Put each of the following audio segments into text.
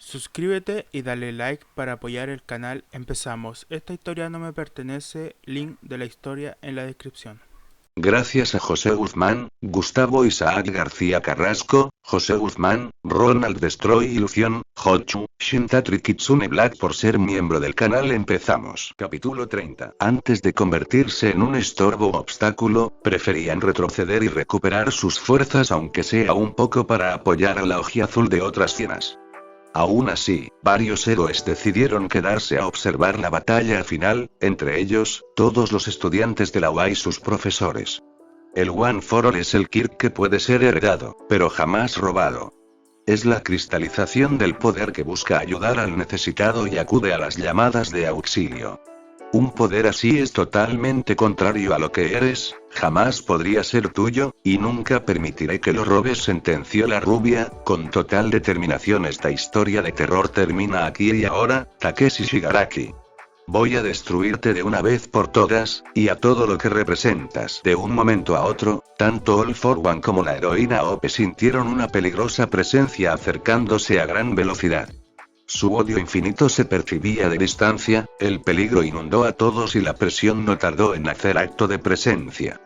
Suscríbete y dale like para apoyar el canal. Empezamos. Esta historia no me pertenece. Link de la historia en la descripción. Gracias a José Guzmán, Gustavo Isaac García Carrasco, José Guzmán, Ronald Destroy Ilusión, Hochu, Shintatri Kitsune Black por ser miembro del canal. Empezamos. Capítulo 30. Antes de convertirse en un estorbo o obstáculo, preferían retroceder y recuperar sus fuerzas aunque sea un poco para apoyar a la Ojiazul de otras hienas. Aún así, varios héroes decidieron quedarse a observar la batalla final, entre ellos, todos los estudiantes de la UA y sus profesores. El One for All es el Kirk que puede ser heredado, pero jamás robado. Es la cristalización del poder que busca ayudar al necesitado y acude a las llamadas de auxilio. Un poder así es totalmente contrario a lo que eres, jamás podría ser tuyo, y nunca permitiré que lo robes, sentenció la rubia, con total determinación. Esta historia de terror termina aquí y ahora, Takeshi Shigaraki. Voy a destruirte de una vez por todas, y a todo lo que representas. De un momento a otro, tanto All for One como la heroína Ope sintieron una peligrosa presencia acercándose a gran velocidad. Su odio infinito se percibía de distancia, el peligro inundó a todos y la presión no tardó en hacer acto de presencia.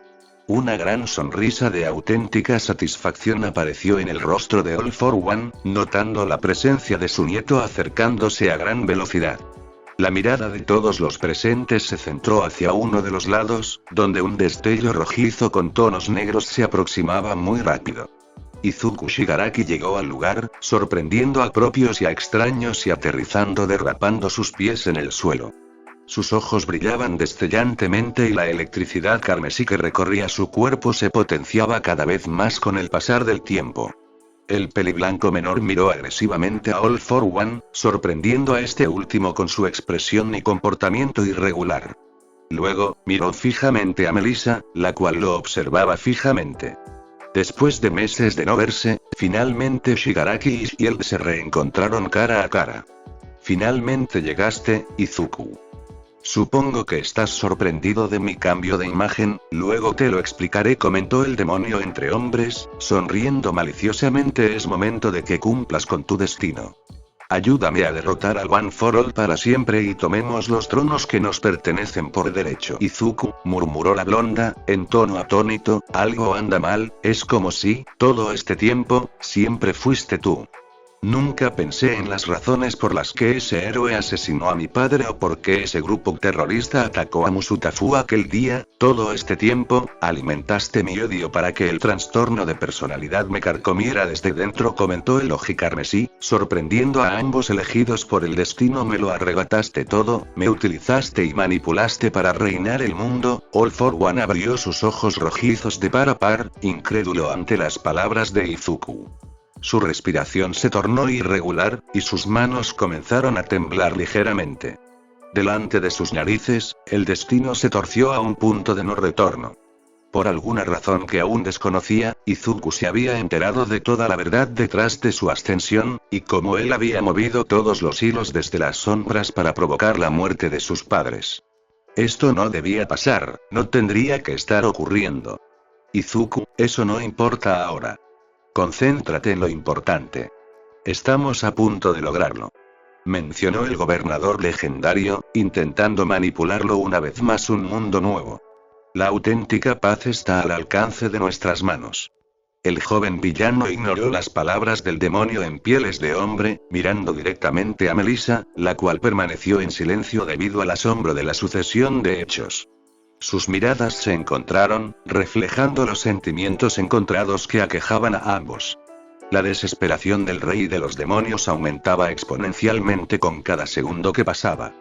Una gran sonrisa de auténtica satisfacción apareció en el rostro de All for One, notando la presencia de su nieto acercándose a gran velocidad. La mirada de todos los presentes se centró hacia uno de los lados, donde un destello rojizo con tonos negros se aproximaba muy rápido. Izuku Shigaraki llegó al lugar, sorprendiendo a propios y a extraños y aterrizando derrapando sus pies en el suelo. Sus ojos brillaban destellantemente y la electricidad carmesí que recorría su cuerpo se potenciaba cada vez más con el pasar del tiempo. El peliblanco menor miró agresivamente a All for One, sorprendiendo a este último con su expresión y comportamiento irregular. Luego, miró fijamente a Melissa, la cual lo observaba fijamente. Después de meses de no verse, finalmente Shigaraki y Shield se reencontraron cara a cara. Finalmente llegaste, Izuku. Supongo que estás sorprendido de mi cambio de imagen, luego te lo explicaré, comentó el demonio entre hombres, sonriendo maliciosamente. Es momento de que cumplas con tu destino. Ayúdame a derrotar al One for All para siempre y tomemos los tronos que nos pertenecen por derecho. Izuku, murmuró la blonda, en tono atónito, algo anda mal, es como si, todo este tiempo, siempre fuiste tú. Nunca pensé en las razones por las que ese héroe asesinó a mi padre o por qué ese grupo terrorista atacó a Musutafu aquel día. Todo este tiempo, alimentaste mi odio para que el trastorno de personalidad me carcomiera desde dentro, comentó el oji carmesí, sorprendiendo a ambos elegidos por el destino. Me lo arrebataste todo, me utilizaste y manipulaste para reinar el mundo. All for One abrió sus ojos rojizos de par a par, incrédulo ante las palabras de Izuku. Su respiración se tornó irregular, y sus manos comenzaron a temblar ligeramente. Delante de sus narices, el destino se torció a un punto de no retorno. Por alguna razón que aún desconocía, Izuku se había enterado de toda la verdad detrás de su ascensión, y cómo él había movido todos los hilos desde las sombras para provocar la muerte de sus padres. Esto no debía pasar, no tendría que estar ocurriendo. Izuku, eso no importa ahora. Concéntrate en lo importante. Estamos a punto de lograrlo. Mencionó el gobernador legendario, intentando manipularlo una vez más. Un mundo nuevo. La auténtica paz está al alcance de nuestras manos. El joven villano ignoró las palabras del demonio en pieles de hombre, mirando directamente a Melissa, la cual permaneció en silencio debido al asombro de la sucesión de hechos. Sus miradas se encontraron, reflejando los sentimientos encontrados que aquejaban a ambos. La desesperación del rey de los demonios aumentaba exponencialmente con cada segundo que pasaba.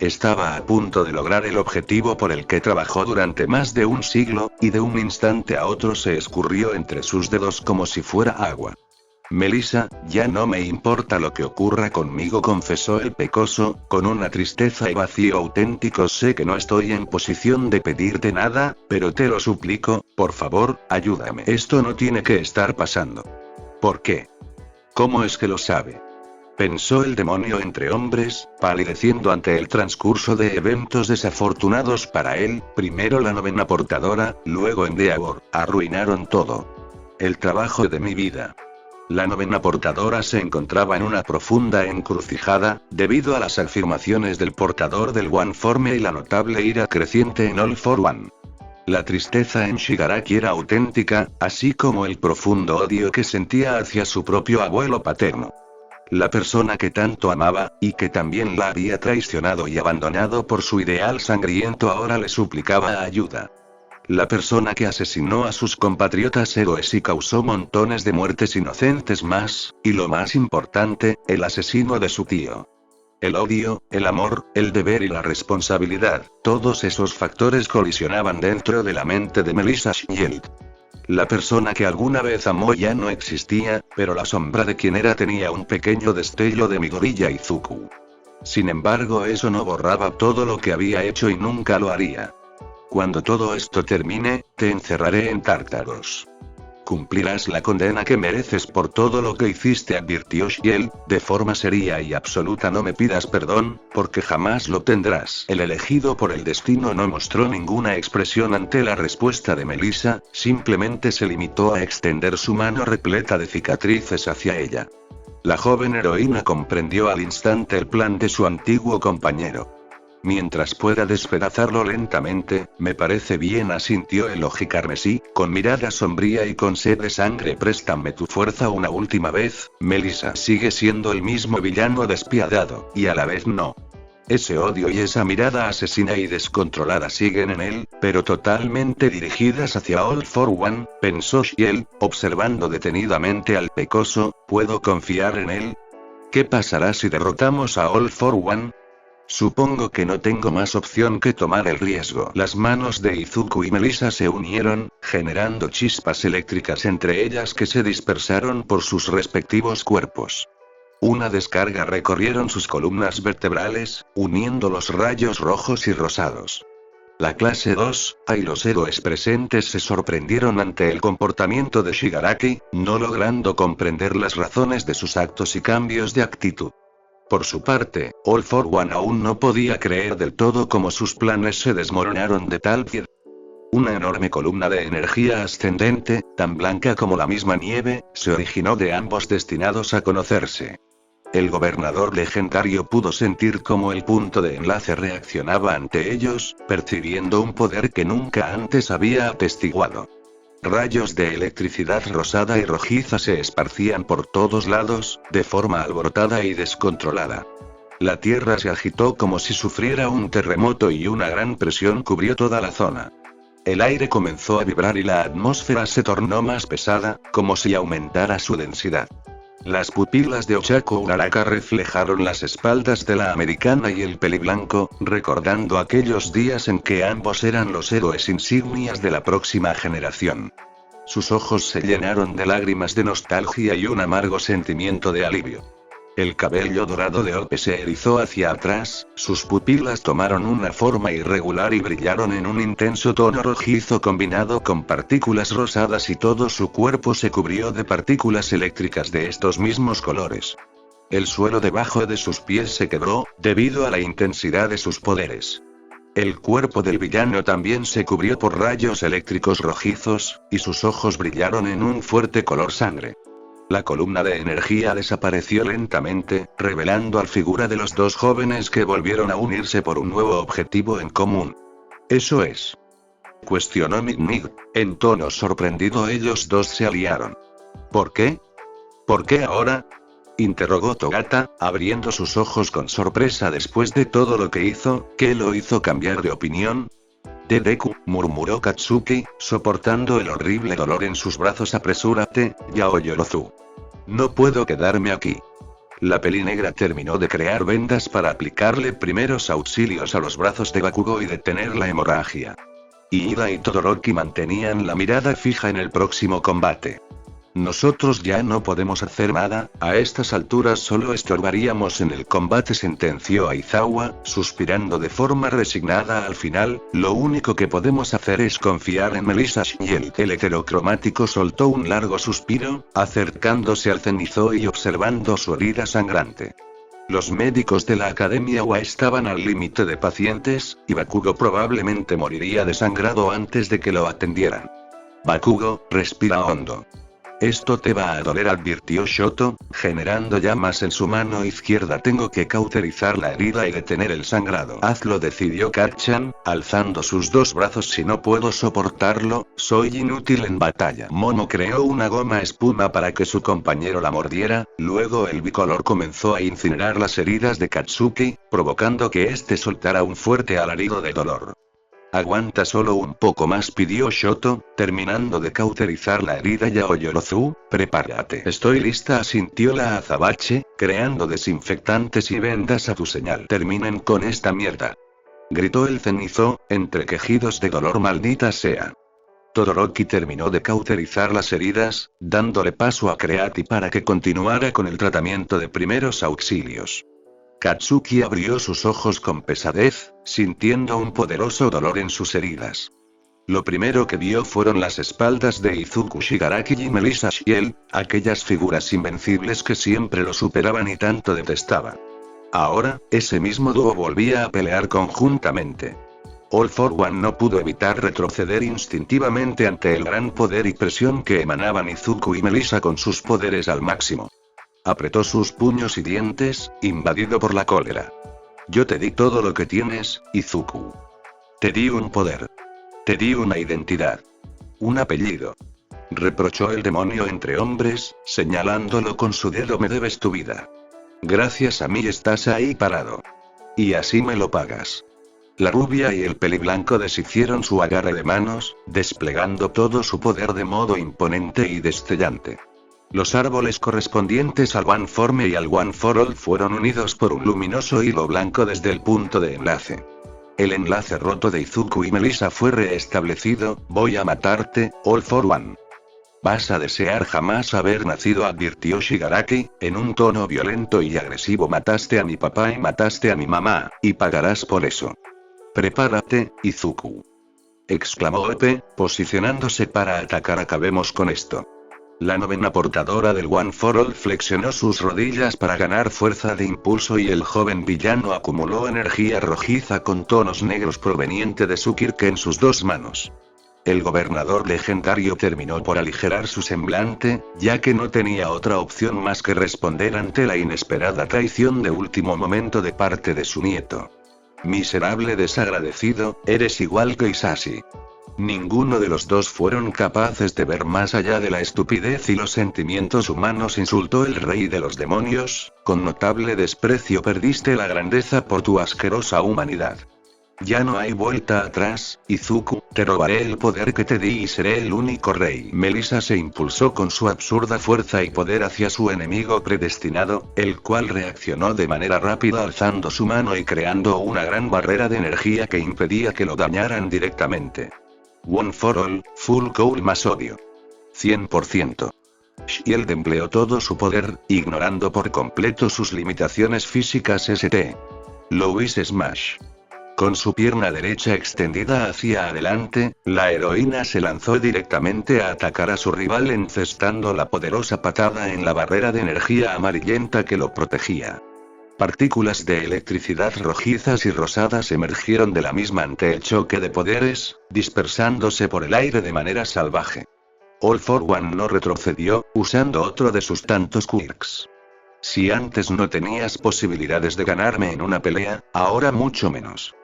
Estaba a punto de lograr el objetivo por el que trabajó durante más de un siglo, y de un instante a otro se escurrió entre sus dedos como si fuera agua. Melissa, ya no me importa lo que ocurra conmigo, confesó el pecoso, con una tristeza y vacío auténtico. Sé que no estoy en posición de pedirte nada, pero te lo suplico, por favor, ayúdame. Esto no tiene que estar pasando. ¿Por qué? ¿Cómo es que lo sabe? Pensó el demonio entre hombres, palideciendo ante el transcurso de eventos desafortunados para él. Primero la novena portadora, luego Endeavor, arruinaron todo. El trabajo de mi vida. La novena portadora se encontraba en una profunda encrucijada, debido a las afirmaciones del portador del Oneforme y la notable ira creciente en All for One. La tristeza en Shigaraki era auténtica, así como el profundo odio que sentía hacia su propio abuelo paterno. La persona que tanto amaba, y que también la había traicionado y abandonado por su ideal sangriento, ahora le suplicaba ayuda. La persona que asesinó a sus compatriotas héroes y causó montones de muertes inocentes más, y lo más importante, el asesino de su tío. El odio, el amor, el deber y la responsabilidad, todos esos factores colisionaban dentro de la mente de Melissa Shield. La persona que alguna vez amó ya no existía, pero la sombra de quien era tenía un pequeño destello de Midoriya Izuku. Sin embargo, eso no borraba todo lo que había hecho y nunca lo haría. Cuando todo esto termine, te encerraré en Tártaros. Cumplirás la condena que mereces por todo lo que hiciste, advirtió Shield, de forma seria y absoluta. No me pidas perdón, porque jamás lo tendrás. El elegido por el destino no mostró ninguna expresión ante la respuesta de Melissa, simplemente se limitó a extender su mano repleta de cicatrices hacia ella. La joven heroína comprendió al instante el plan de su antiguo compañero. Mientras pueda despedazarlo lentamente, me parece bien, asintió el oji carmesí, con mirada sombría y con sed de sangre. Préstame tu fuerza una última vez, Melissa. Sigue siendo el mismo villano despiadado, y a la vez no. Ese odio y esa mirada asesina y descontrolada siguen en él, pero totalmente dirigidas hacia All for One, pensó Shield, observando detenidamente al pecoso. ¿Puedo confiar en él? ¿Qué pasará si derrotamos a All for One? Supongo que no tengo más opción que tomar el riesgo. Las manos de Izuku y Melissa se unieron, generando chispas eléctricas entre ellas que se dispersaron por sus respectivos cuerpos. Una descarga recorrieron sus columnas vertebrales, uniendo los rayos rojos y rosados. La clase 2, y los héroes presentes se sorprendieron ante el comportamiento de Shigaraki, no logrando comprender las razones de sus actos y cambios de actitud. Por su parte, All for One aún no podía creer del todo cómo sus planes se desmoronaron de tal piedad. Una enorme columna de energía ascendente, tan blanca como la misma nieve, se originó de ambos destinados a conocerse. El gobernador legendario pudo sentir cómo el punto de enlace reaccionaba ante ellos, percibiendo un poder que nunca antes había atestiguado. Rayos de electricidad rosada y rojiza se esparcían por todos lados, de forma alborotada y descontrolada. La tierra se agitó como si sufriera un terremoto y una gran presión cubrió toda la zona. El aire comenzó a vibrar y la atmósfera se tornó más pesada, como si aumentara su densidad. Las pupilas de Ochako Uraraka reflejaron las espaldas de la americana y el peliblanco, recordando aquellos días en que ambos eran los héroes insignias de la próxima generación. Sus ojos se llenaron de lágrimas de nostalgia y un amargo sentimiento de alivio. El cabello dorado de Ope se erizó hacia atrás, sus pupilas tomaron una forma irregular y brillaron en un intenso tono rojizo combinado con partículas rosadas y todo su cuerpo se cubrió de partículas eléctricas de estos mismos colores. El suelo debajo de sus pies se quebró, debido a la intensidad de sus poderes. El cuerpo del villano también se cubrió por rayos eléctricos rojizos, y sus ojos brillaron en un fuerte color sangre. La columna de energía desapareció lentamente, revelando la figura de los dos jóvenes que volvieron a unirse por un nuevo objetivo en común. ¿Eso es?, cuestionó Mig. En tono sorprendido ellos dos se aliaron. ¿Por qué? ¿Por qué ahora?, interrogó Togata, abriendo sus ojos con sorpresa después de todo lo que hizo. ¿Qué lo hizo cambiar de opinión? Deku, murmuró Katsuki, soportando el horrible dolor en sus brazos. Apresúrate, Yaoyorozu. No puedo quedarme aquí. La peli negra terminó de crear vendas para aplicarle primeros auxilios a los brazos de Bakugo y detener la hemorragia. Iida y Todoroki mantenían la mirada fija en el próximo combate. Nosotros ya no podemos hacer nada, a estas alturas solo estorbaríamos en el combate, sentenció Aizawa, suspirando de forma resignada al final. Lo único que podemos hacer es confiar en Melissa Shield. El heterocromático soltó un largo suspiro, acercándose al cenizo y observando su herida sangrante. Los médicos de la Academia UA estaban al límite de pacientes, y Bakugo probablemente moriría desangrado antes de que lo atendieran. Bakugo, respira hondo. Esto te va a doler, advirtió Shoto, generando llamas en su mano izquierda. Tengo que cauterizar la herida y detener el sangrado. Hazlo, decidió Kacchan, alzando sus dos brazos. Si no puedo soportarlo, soy inútil en batalla. Momo creó una goma espuma para que su compañero la mordiera, luego el bicolor comenzó a incinerar las heridas de Katsuki, provocando que éste soltara un fuerte alarido de dolor. Aguanta solo un poco más, pidió Shoto, terminando de cauterizar la herida. Yaoyorozu, prepárate. Estoy lista, asintió la azabache, creando desinfectantes y vendas a tu señal. Terminen con esta mierda, gritó el cenizo, entre quejidos de dolor. Maldita sea. Todoroki terminó de cauterizar las heridas, dándole paso a Creati para que continuara con el tratamiento de primeros auxilios. Katsuki abrió sus ojos con pesadez, sintiendo un poderoso dolor en sus heridas. Lo primero que vio fueron las espaldas de Izuku Shigaraki y Melissa Shiel, aquellas figuras invencibles que siempre lo superaban y tanto detestaba. Ahora, ese mismo dúo volvía a pelear conjuntamente. All for One no pudo evitar retroceder instintivamente ante el gran poder y presión que emanaban Izuku y Melissa con sus poderes al máximo. Apretó sus puños y dientes, invadido por la cólera. Yo te di todo lo que tienes, Izuku. Te di un poder. Te di una identidad. Un apellido. Reprochó el demonio entre hombres, señalándolo con su dedo. Me debes tu vida. Gracias a mí estás ahí parado. Y así me lo pagas. La rubia y el peliblanco deshicieron su agarre de manos, desplegando todo su poder de modo imponente y destellante. Los árboles correspondientes al One for Me y al One for All fueron unidos por un luminoso hilo blanco desde el punto de enlace. El enlace roto de Izuku y Melissa fue reestablecido. Voy a matarte, All for One. Vas a desear jamás haber nacido, advirtió Shigaraki, en un tono violento y agresivo. Mataste a mi papá y mataste a mi mamá, y pagarás por eso. Prepárate, Izuku, exclamó Ope, posicionándose para atacar. Acabemos con esto. La novena portadora del One for All flexionó sus rodillas para ganar fuerza de impulso y el joven villano acumuló energía rojiza con tonos negros proveniente de su Kirke en sus dos manos. El gobernador legendario terminó por aligerar su semblante, ya que no tenía otra opción más que responder ante la inesperada traición de último momento de parte de su nieto. Miserable desagradecido, eres igual que Isashi. Ninguno de los dos fueron capaces de ver más allá de la estupidez y los sentimientos humanos, insultó el rey de los demonios, con notable desprecio. Perdiste la grandeza por tu asquerosa humanidad. Ya no hay vuelta atrás, Izuku, te robaré el poder que te di y seré el único rey. Melissa se impulsó con su absurda fuerza y poder hacia su enemigo predestinado, el cual reaccionó de manera rápida alzando su mano y creando una gran barrera de energía que impedía que lo dañaran directamente. One for All, Full Cool más odio. 100%. Shield empleó todo su poder, ignorando por completo sus limitaciones físicas. Louis Smash. Con su pierna derecha extendida hacia adelante, la heroína se lanzó directamente a atacar a su rival, encestando la poderosa patada en la barrera de energía amarillenta que lo protegía. Partículas de electricidad rojizas y rosadas emergieron de la misma ante el choque de poderes, dispersándose por el aire de manera salvaje. All for One no retrocedió, usando otro de sus tantos quirks. Si antes no tenías posibilidades de ganarme en una pelea, ahora mucho menos,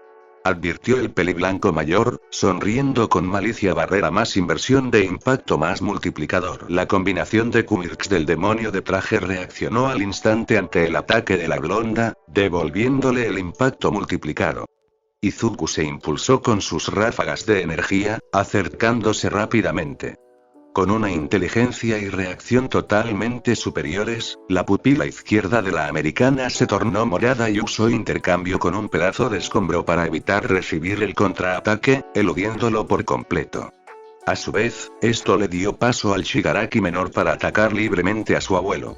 advirtió el peliblanco mayor, sonriendo con malicia. Barrera más inversión de impacto más multiplicador. La combinación de quirks del demonio de traje reaccionó al instante ante el ataque de la blonda, devolviéndole el impacto multiplicado. Izuku se impulsó con sus ráfagas de energía, acercándose rápidamente. Con una inteligencia y reacción totalmente superiores, la pupila izquierda de la americana se tornó morada y usó intercambio con un pedazo de escombro para evitar recibir el contraataque, eludiéndolo por completo. A su vez, esto le dio paso al Shigaraki menor para atacar libremente a su abuelo.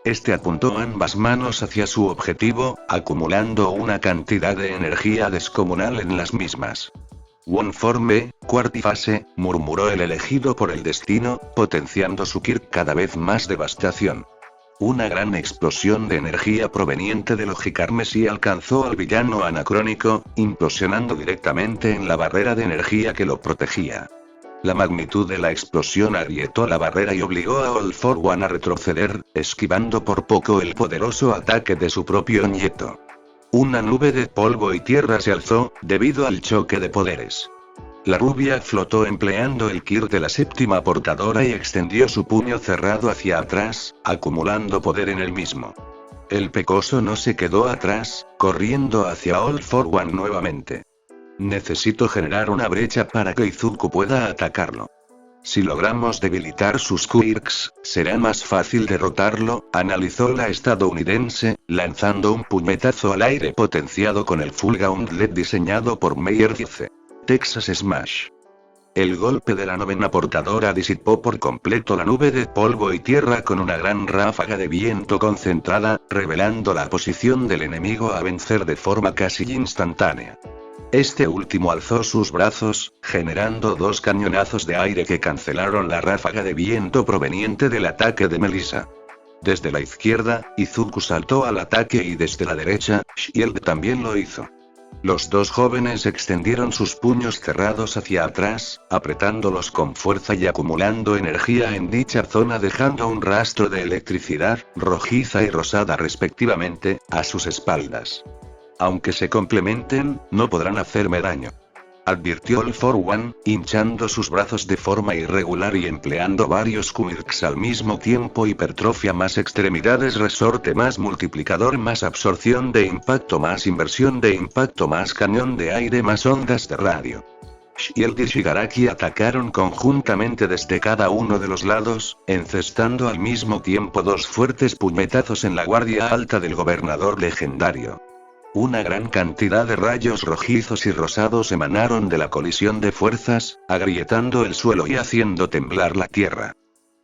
Este apuntó ambas manos hacia su objetivo, acumulando una cantidad de energía descomunal en las mismas. One for Me, cuartifase, murmuró el elegido por el destino, potenciando su Kirk cada vez más devastación. Una gran explosión de energía proveniente del Ojicarmesí alcanzó al villano anacrónico, implosionando directamente en la barrera de energía que lo protegía. La magnitud de la explosión agrietó la barrera y obligó a All for One a retroceder, esquivando por poco el poderoso ataque de su propio nieto. Una nube de polvo y tierra se alzó, debido al choque de poderes. La rubia flotó empleando el Kir de la séptima portadora y extendió su puño cerrado hacia atrás, acumulando poder en el mismo. El pecoso no se quedó atrás, corriendo hacia All for One nuevamente. Necesito generar una brecha para que Izuku pueda atacarlo. Si logramos debilitar sus quirks, será más fácil derrotarlo, analizó la estadounidense, lanzando un puñetazo al aire potenciado con el Full Gauntlet diseñado por Meyer Dice. Texas Smash. El golpe de la novena portadora disipó por completo la nube de polvo y tierra con una gran ráfaga de viento concentrada, revelando la posición del enemigo a vencer de forma casi instantánea. Este último alzó sus brazos, generando dos cañonazos de aire que cancelaron la ráfaga de viento proveniente del ataque de Melissa. Desde la izquierda, Izuku saltó al ataque y desde la derecha, Shield también lo hizo. Los dos jóvenes extendieron sus puños cerrados hacia atrás, apretándolos con fuerza y acumulando energía en dicha zona, dejando un rastro de electricidad, rojiza y rosada respectivamente, a sus espaldas. Aunque se complementen, no podrán hacerme daño, advirtió All for One, hinchando sus brazos de forma irregular y empleando varios quirks al mismo tiempo: hipertrofia más extremidades, resorte más multiplicador más absorción de impacto más inversión de impacto más cañón de aire más ondas de radio. Shield y Shigaraki atacaron conjuntamente desde cada uno de los lados, encestando al mismo tiempo dos fuertes puñetazos en la guardia alta del gobernador legendario. Una gran cantidad de rayos rojizos y rosados emanaron de la colisión de fuerzas, agrietando el suelo y haciendo temblar la tierra.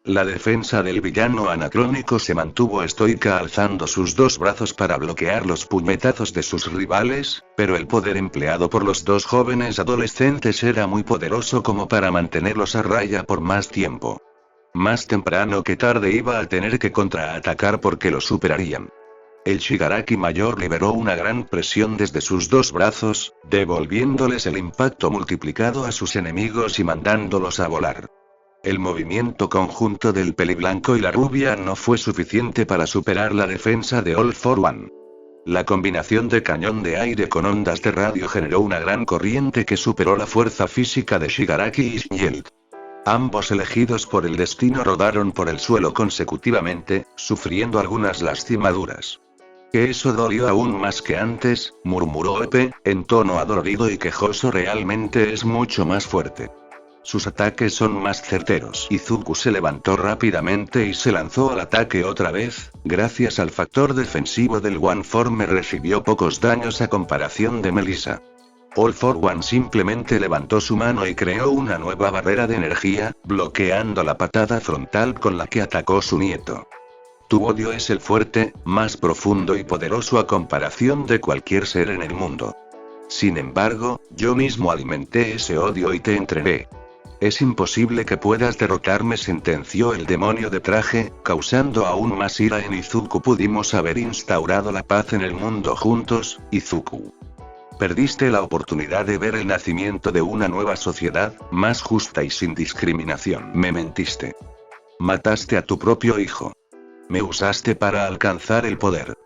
La defensa del villano anacrónico se mantuvo estoica, alzando sus dos brazos para bloquear los puñetazos de sus rivales, pero el poder empleado por los dos jóvenes adolescentes era muy poderoso como para mantenerlos a raya por más tiempo. Más temprano que tarde iba a tener que contraatacar porque lo superarían. El Shigaraki mayor liberó una gran presión desde sus dos brazos, devolviéndoles el impacto multiplicado a sus enemigos y mandándolos a volar. El movimiento conjunto del peliblanco y la rubia no fue suficiente para superar la defensa de All for One. La combinación de cañón de aire con ondas de radio generó una gran corriente que superó la fuerza física de Shigaraki y Shield. Ambos elegidos por el destino rodaron por el suelo consecutivamente, sufriendo algunas lastimaduras. Que eso dolió aún más que antes, murmuró Epe, en tono adolorido y quejoso. Realmente es mucho más fuerte. Sus ataques son más certeros. Izuku se levantó rápidamente y se lanzó al ataque otra vez. Gracias al factor defensivo del One Forme recibió pocos daños a comparación de Melissa. All for One simplemente levantó su mano y creó una nueva barrera de energía, bloqueando la patada frontal con la que atacó su nieto. Tu odio es el fuerte, más profundo y poderoso a comparación de cualquier ser en el mundo. Sin embargo, yo mismo alimenté ese odio y te entregué. Es imposible que puedas derrotarme, sentenció el demonio de traje, causando aún más ira en Izuku. Pudimos haber instaurado la paz en el mundo juntos, Izuku. Perdiste la oportunidad de ver el nacimiento de una nueva sociedad, más justa y sin discriminación. Me mentiste. Mataste a tu propio hijo. Me usaste para alcanzar el poder,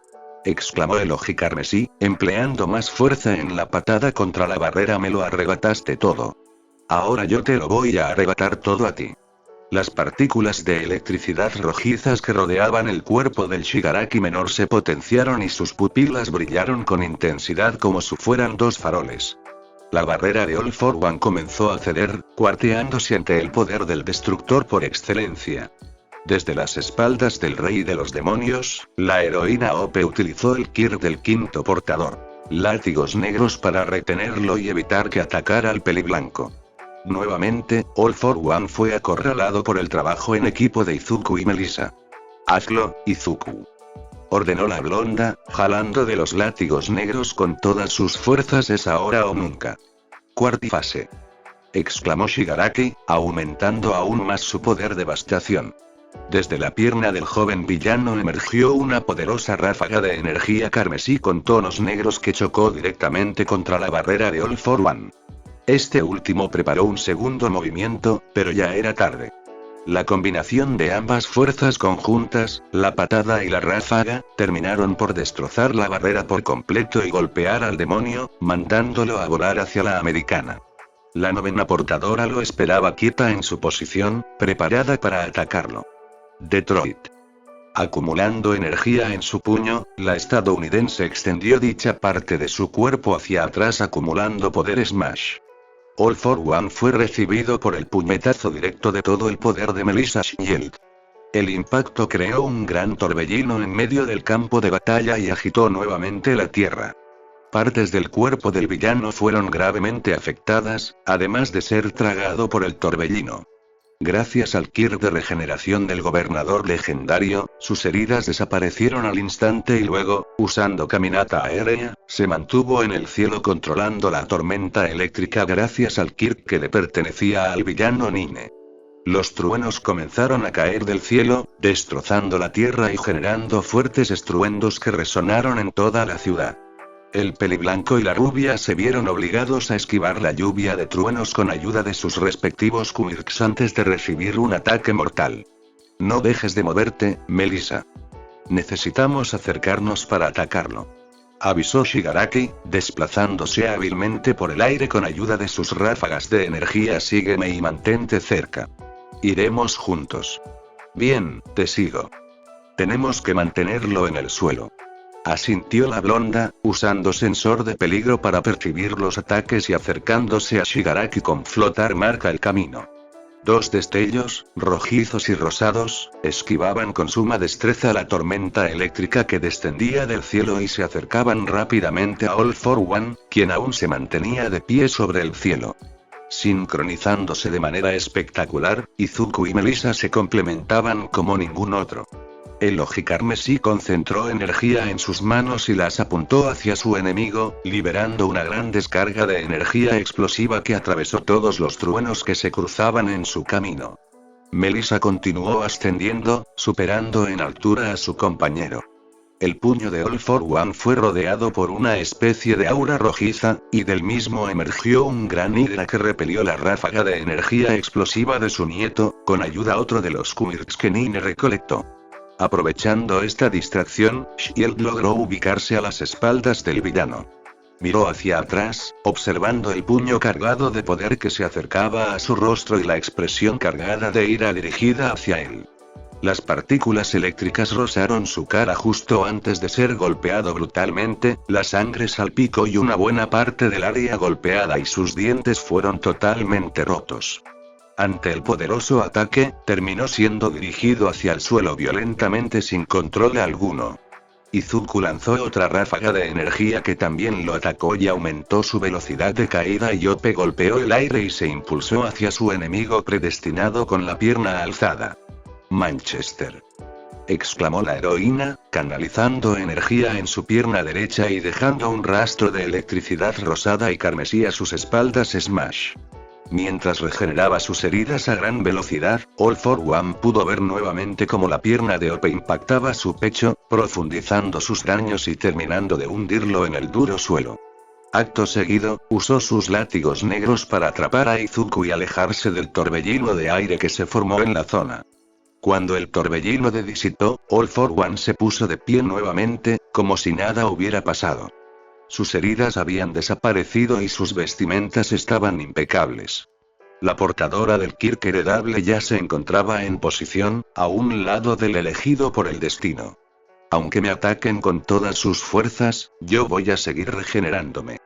exclamó el ojicarmesí, empleando más fuerza en la patada contra la barrera. Me lo arrebataste todo. Ahora yo te lo voy a arrebatar todo a ti. Las partículas de electricidad rojizas que rodeaban el cuerpo del Shigaraki menor se potenciaron y sus pupilas brillaron con intensidad como si fueran dos faroles. La barrera de All for One comenzó a ceder, cuarteándose ante el poder del destructor por excelencia. Desde las espaldas del rey de los demonios, la heroína Ope utilizó el Kir del quinto portador, látigos negros, para retenerlo y evitar que atacara al peliblanco. Nuevamente, All for One fue acorralado por el trabajo en equipo de Izuku y Melissa. Hazlo, Izuku, ordenó la blonda, jalando de los látigos negros con todas sus fuerzas. Es ahora o nunca. Cuartifase, exclamó Shigaraki, aumentando aún más su poder devastación. Desde la pierna del joven villano emergió una poderosa ráfaga de energía carmesí con tonos negros que chocó directamente contra la barrera de All for One. Este último preparó un segundo movimiento, pero ya era tarde. La combinación de ambas fuerzas conjuntas, la patada y la ráfaga, terminaron por destrozar la barrera por completo y golpear al demonio, mandándolo a volar hacia la americana. La novena portadora lo esperaba quieta en su posición, preparada para atacarlo. Detroit. Acumulando energía en su puño, la estadounidense extendió dicha parte de su cuerpo hacia atrás acumulando poder Smash. All for One fue recibido por el puñetazo directo de todo el poder de Melissa Shield. El impacto creó un gran torbellino en medio del campo de batalla y agitó nuevamente la tierra. Partes del cuerpo del villano fueron gravemente afectadas, además de ser tragado por el torbellino. Gracias al Kirk de regeneración del gobernador legendario, sus heridas desaparecieron al instante y luego, usando caminata aérea, se mantuvo en el cielo controlando la tormenta eléctrica gracias al Kirk que le pertenecía al villano Nine. Los truenos comenzaron a caer del cielo, destrozando la tierra y generando fuertes estruendos que resonaron en toda la ciudad. El peliblanco y la rubia se vieron obligados a esquivar la lluvia de truenos con ayuda de sus respectivos quirks antes de recibir un ataque mortal. No dejes de moverte, Melissa. Necesitamos acercarnos para atacarlo. Avisó Shigaraki, desplazándose hábilmente por el aire con ayuda de sus ráfagas de energía. Sígueme y mantente cerca. Iremos juntos. Bien, te sigo. Tenemos que mantenerlo en el suelo. Asintió la blonda, usando sensor de peligro para percibir los ataques y acercándose a Shigaraki con flotar marca el camino. Dos destellos, rojizos y rosados, esquivaban con suma destreza la tormenta eléctrica que descendía del cielo y se acercaban rápidamente a All for One, quien aún se mantenía de pie sobre el cielo. Sincronizándose de manera espectacular, Izuku y Melissa se complementaban como ningún otro. El oji carmesí concentró energía en sus manos y las apuntó hacia su enemigo, liberando una gran descarga de energía explosiva que atravesó todos los truenos que se cruzaban en su camino. Melissa continuó ascendiendo, superando en altura a su compañero. El puño de All for One fue rodeado por una especie de aura rojiza, y del mismo emergió un gran hidra que repelió la ráfaga de energía explosiva de su nieto, con ayuda otro de los quirks que Nine recolectó. Aprovechando esta distracción, Shield logró ubicarse a las espaldas del villano. Miró hacia atrás, observando el puño cargado de poder que se acercaba a su rostro y la expresión cargada de ira dirigida hacia él. Las partículas eléctricas rozaron su cara justo antes de ser golpeado brutalmente, la sangre salpicó y una buena parte del área golpeada y sus dientes fueron totalmente rotos. Ante el poderoso ataque, terminó siendo dirigido hacia el suelo violentamente sin control alguno. Izuku lanzó otra ráfaga de energía que también lo atacó y aumentó su velocidad de caída y Yope golpeó el aire y se impulsó hacia su enemigo predestinado con la pierna alzada. Manchester. Exclamó la heroína, canalizando energía en su pierna derecha y dejando un rastro de electricidad rosada y carmesí a sus espaldas. Smash. Mientras regeneraba sus heridas a gran velocidad, All for One pudo ver nuevamente cómo la pierna de Ope impactaba su pecho, profundizando sus daños y terminando de hundirlo en el duro suelo. Acto seguido, usó sus látigos negros para atrapar a Izuku y alejarse del torbellino de aire que se formó en la zona. Cuando el torbellino se disipó, All for One se puso de pie nuevamente, como si nada hubiera pasado. Sus heridas habían desaparecido y sus vestimentas estaban impecables. La portadora del Kirk heredable ya se encontraba en posición, a un lado del elegido por el destino. Aunque me ataquen con todas sus fuerzas, yo voy a seguir regenerándome.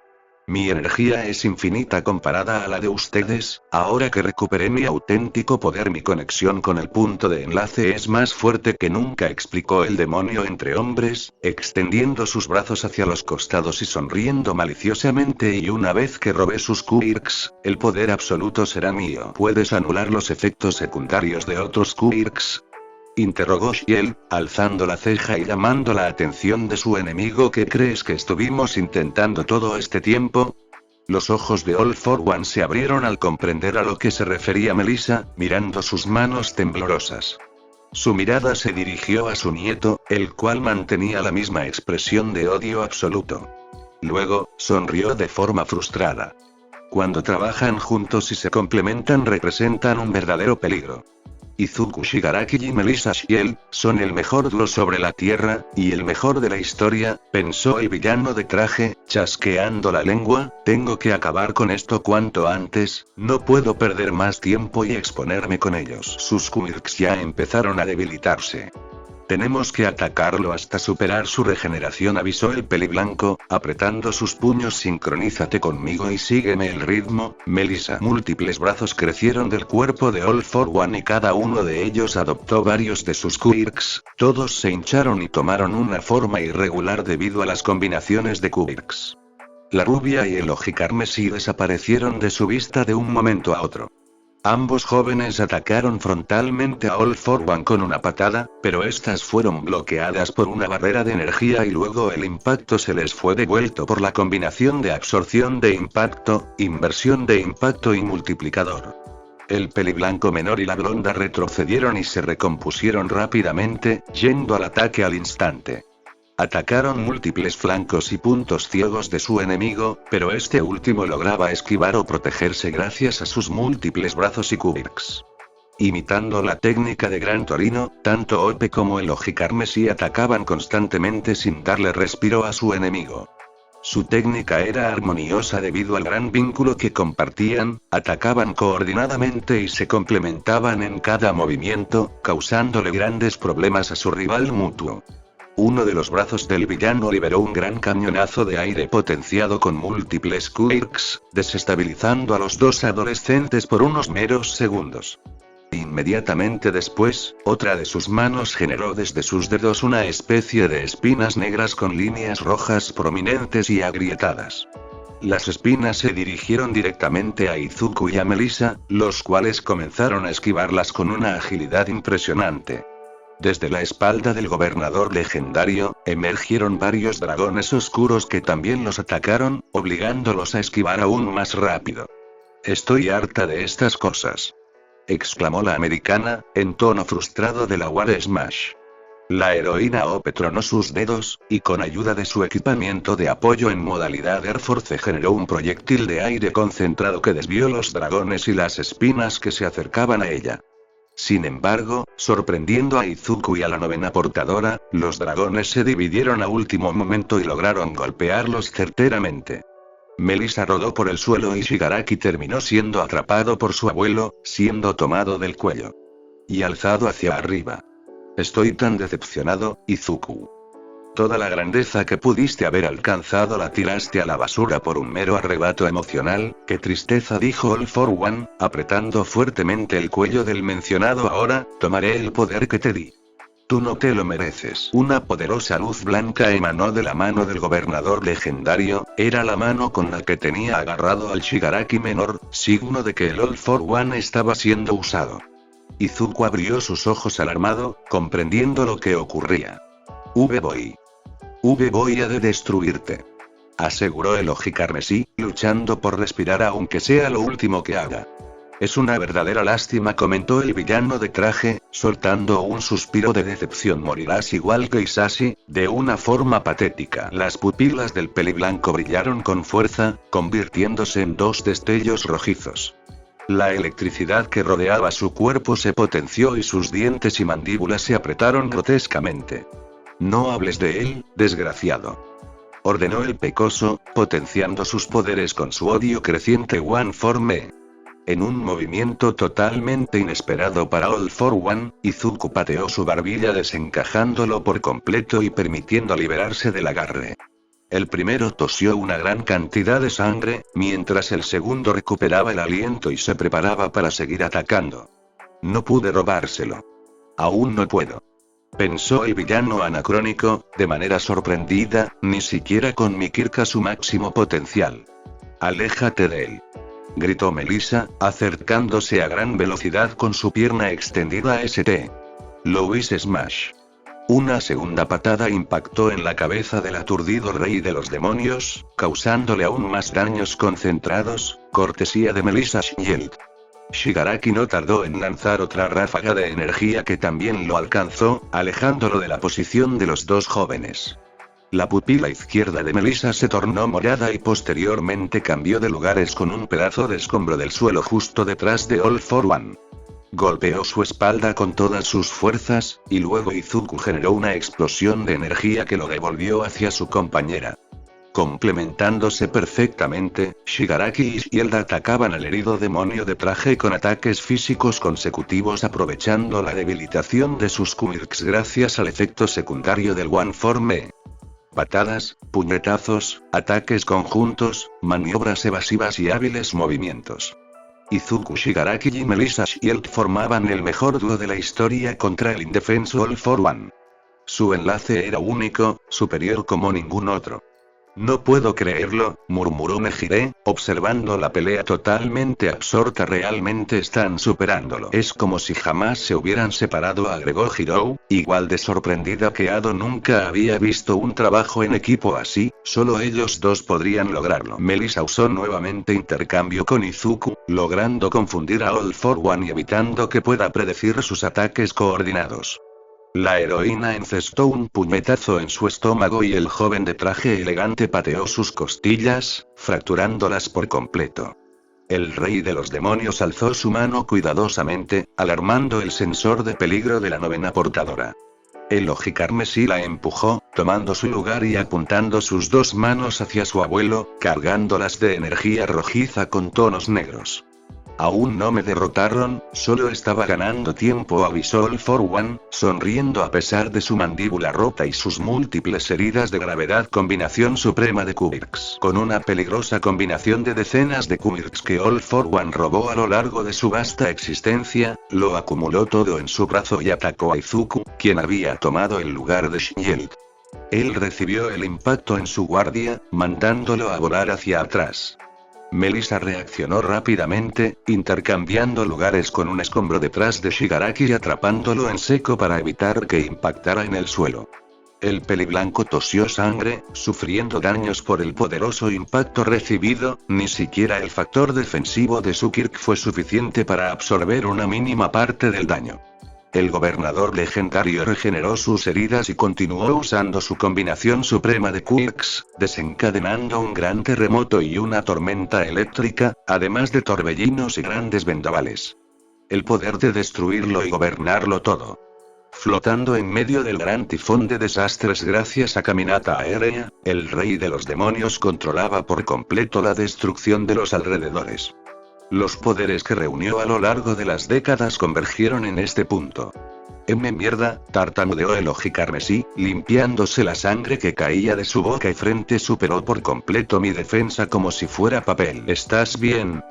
Mi energía es infinita comparada a la de ustedes, ahora que recuperé mi auténtico poder. Mi conexión con el punto de enlace es más fuerte que nunca, explicó el demonio entre hombres, extendiendo sus brazos hacia los costados y sonriendo maliciosamente. Y una vez que robé sus quirks, el poder absoluto será mío. ¿Puedes anular los efectos secundarios de otros quirks?, interrogó Shield, alzando la ceja y llamando la atención de su enemigo. ¿Qué crees que estuvimos intentando todo este tiempo? Los ojos de All for One se abrieron al comprender a lo que se refería Melissa, mirando sus manos temblorosas. Su mirada se dirigió a su nieto, el cual mantenía la misma expresión de odio absoluto. Luego, sonrió de forma frustrada. Cuando trabajan juntos y se complementan representan un verdadero peligro. Izuku Shigaraki y Melissa Shield son el mejor dúo sobre la Tierra, y el mejor de la historia, pensó el villano de traje, chasqueando la lengua. Tengo que acabar con esto cuanto antes, no puedo perder más tiempo y exponerme con ellos. Sus quirks ya empezaron a debilitarse. Tenemos que atacarlo hasta superar su regeneración, avisó el peliblanco, apretando sus puños. Sincronízate conmigo y sígueme el ritmo, Melissa. Múltiples brazos crecieron del cuerpo de All for One y cada uno de ellos adoptó varios de sus quirks. Todos se hincharon y tomaron una forma irregular debido a las combinaciones de quirks. La rubia y el ojicarmesí desaparecieron de su vista de un momento a otro. Ambos jóvenes atacaron frontalmente a All for One con una patada, pero estas fueron bloqueadas por una barrera de energía y luego el impacto se les fue devuelto por la combinación de absorción de impacto, inversión de impacto y multiplicador. El peliblanco menor y la blonda retrocedieron y se recompusieron rápidamente, yendo al ataque al instante. Atacaron múltiples flancos y puntos ciegos de su enemigo, pero este último lograba esquivar o protegerse gracias a sus múltiples brazos y quirks. Imitando la técnica de Gran Torino, tanto Ope como el ojicarmesí atacaban constantemente sin darle respiro a su enemigo. Su técnica era armoniosa debido al gran vínculo que compartían, atacaban coordinadamente y se complementaban en cada movimiento, causándole grandes problemas a su rival mutuo. Uno de los brazos del villano liberó un gran cañonazo de aire potenciado con múltiples quirks, desestabilizando a los dos adolescentes por unos meros segundos. Inmediatamente después, otra de sus manos generó desde sus dedos una especie de espinas negras con líneas rojas prominentes y agrietadas. Las espinas se dirigieron directamente a Izuku y a Melissa, los cuales comenzaron a esquivarlas con una agilidad impresionante. Desde la espalda del gobernador legendario, emergieron varios dragones oscuros que también los atacaron, obligándolos a esquivar aún más rápido. Estoy harta de estas cosas, exclamó la americana, en tono frustrado de la War Smash. La heroína Ope tronó sus dedos, y con ayuda de su equipamiento de apoyo en modalidad Air Force generó un proyectil de aire concentrado que desvió los dragones y las espinas que se acercaban a ella. Sin embargo, sorprendiendo a Izuku y a la novena portadora, los dragones se dividieron a último momento y lograron golpearlos certeramente. Melissa rodó por el suelo y Shigaraki terminó siendo atrapado por su abuelo, siendo tomado del cuello y alzado hacia arriba. Estoy tan decepcionado, Izuku. Toda la grandeza que pudiste haber alcanzado la tiraste a la basura por un mero arrebato emocional. Qué tristeza, dijo All for One, apretando fuertemente el cuello del mencionado. Ahora, tomaré el poder que te di. Tú no te lo mereces. Una poderosa luz blanca emanó de la mano del gobernador legendario, era la mano con la que tenía agarrado al Shigaraki menor, signo de que el All for One estaba siendo usado. Izuku abrió sus ojos alarmado, comprendiendo lo que ocurría. Voy a destruirte, aseguró el ojicarmesí, luchando por respirar aunque sea lo último que haga. Es una verdadera lástima, comentó el villano de traje, soltando un suspiro de decepción. Morirás igual que Isashi, de una forma patética. Las pupilas del peliblanco brillaron con fuerza, convirtiéndose en dos destellos rojizos. La electricidad que rodeaba su cuerpo se potenció y sus dientes y mandíbulas se apretaron grotescamente. No hables de él, desgraciado, ordenó el pecoso, potenciando sus poderes con su odio creciente. One for Me. En un movimiento totalmente inesperado para All for One, Izuku pateó su barbilla desencajándolo por completo y permitiendo liberarse del agarre. El primero tosió una gran cantidad de sangre, mientras el segundo recuperaba el aliento y se preparaba para seguir atacando. No pude robárselo. Aún no puedo, pensó el villano anacrónico, de manera sorprendida, ni siquiera con mi Kirk a su máximo potencial. Aléjate de él, gritó Melissa, acercándose a gran velocidad con su pierna extendida. Louis Smash. Una segunda patada impactó en la cabeza del aturdido rey de los demonios, causándole aún más daños concentrados, cortesía de Melissa Shield. Shigaraki no tardó en lanzar otra ráfaga de energía que también lo alcanzó, alejándolo de la posición de los dos jóvenes. La pupila izquierda de Melissa se tornó morada y posteriormente cambió de lugares con un pedazo de escombro del suelo justo detrás de All for One. Golpeó su espalda con todas sus fuerzas, y luego Izuku generó una explosión de energía que lo devolvió hacia su compañera. Complementándose perfectamente, Shigaraki y Shielda atacaban al herido demonio de traje con ataques físicos consecutivos aprovechando la debilitación de sus quirks gracias al efecto secundario del One for Me. Patadas, puñetazos, ataques conjuntos, maniobras evasivas y hábiles movimientos. Izuku Shigaraki y Melissa Shield formaban el mejor dúo de la historia contra el indefenso All for One. Su enlace era único, superior como ningún otro. No puedo creerlo, murmuró Nejire, observando la pelea totalmente absorta. Realmente están superándolo. Es como si jamás se hubieran separado, agregó Hirou, igual de sorprendida que Ado nunca había visto un trabajo en equipo así, solo ellos dos podrían lograrlo. Melissa usó nuevamente intercambio con Izuku, logrando confundir a All for One y evitando que pueda predecir sus ataques coordinados. La heroína encestó un puñetazo en su estómago y el joven de traje elegante pateó sus costillas, fracturándolas por completo. El rey de los demonios alzó su mano cuidadosamente, alarmando el sensor de peligro de la novena portadora. El oji carmesí la empujó, tomando su lugar y apuntando sus dos manos hacia su abuelo, cargándolas de energía rojiza con tonos negros. Aún no me derrotaron, solo estaba ganando tiempo, avisó All for One, sonriendo a pesar de su mandíbula rota y sus múltiples heridas de gravedad. Combinación suprema de quirks. Con una peligrosa combinación de decenas de quirks que All for One robó a lo largo de su vasta existencia, lo acumuló todo en su brazo y atacó a Izuku, quien había tomado el lugar de Shield. Él recibió el impacto en su guardia, mandándolo a volar hacia atrás. Melissa reaccionó rápidamente, intercambiando lugares con un escombro detrás de Shigaraki y atrapándolo en seco para evitar que impactara en el suelo. El peliblanco tosió sangre, sufriendo daños por el poderoso impacto recibido. Ni siquiera el factor defensivo de su quirk fue suficiente para absorber una mínima parte del daño. El gobernador legendario regeneró sus heridas y continuó usando su combinación suprema de quirks, desencadenando un gran terremoto y una tormenta eléctrica, además de torbellinos y grandes vendavales. El poder de destruirlo y gobernarlo todo. Flotando en medio del gran tifón de desastres gracias a caminata aérea, el rey de los demonios controlaba por completo la destrucción de los alrededores. Los poderes que reunió a lo largo de las décadas convergieron en este punto. Mierda, tartamudeó el oji carmesí, limpiándose la sangre que caía de su boca y frente. Superó por completo mi defensa como si fuera papel. ¿Estás bien?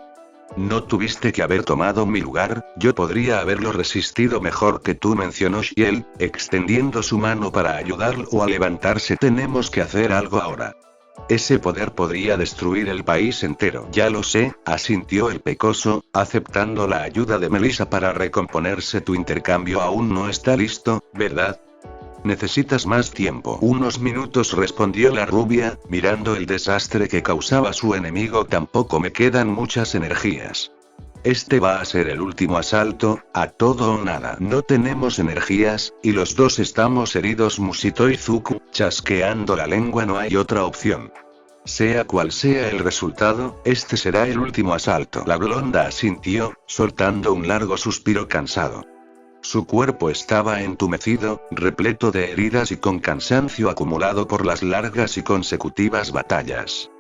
No tuviste que haber tomado mi lugar, yo podría haberlo resistido mejor que tú, mencionó Shield, extendiendo su mano para ayudarlo a levantarse. Tenemos que hacer algo ahora. Ese poder podría destruir el país entero. Ya lo sé, asintió el pecoso, aceptando la ayuda de Melissa para recomponerse. Tu intercambio aún no está listo, ¿verdad? Necesitas más tiempo. Unos minutos, respondió la rubia, mirando el desastre que causaba su enemigo. Tampoco me quedan muchas energías. Este va a ser el último asalto, a todo o nada. No tenemos energías, y los dos estamos heridos, musitó Izuku, chasqueando la lengua. No hay otra opción. Sea cual sea el resultado, este será el último asalto. La blonda asintió, soltando un largo suspiro cansado. Su cuerpo estaba entumecido, repleto de heridas y con cansancio acumulado por las largas y consecutivas batallas.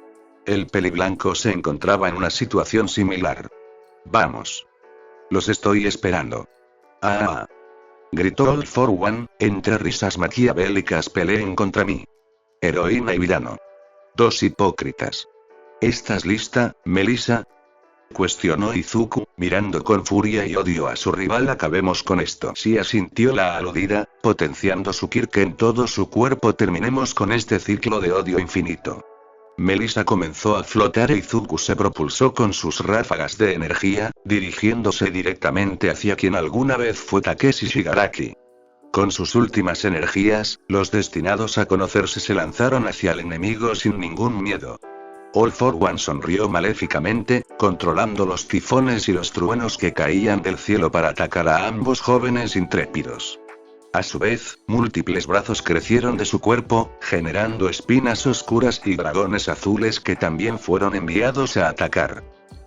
El peliblanco se encontraba en una situación similar. Vamos. Los estoy esperando. ¡Ah! Gritó All for One, entre risas maquiavélicas. Peleen contra mí. Heroína y villano. Dos hipócritas. ¿Estás lista, Melissa? Cuestionó Izuku, mirando con furia y odio a su rival. Acabemos con esto. Sí, asintió la aludida, potenciando su quirk en todo su cuerpo. Terminemos con este ciclo de odio infinito. Melissa comenzó a flotar e Izuku se propulsó con sus ráfagas de energía, dirigiéndose directamente hacia quien alguna vez fue Takeshi Shigaraki. Con sus últimas energías, los destinados a conocerse se lanzaron hacia el enemigo sin ningún miedo. All for One sonrió maléficamente, controlando los tifones y los truenos que caían del cielo para atacar a ambos jóvenes intrépidos. A su vez, múltiples brazos crecieron de su cuerpo, generando espinas oscuras y dragones azules que también fueron enviados a atacar.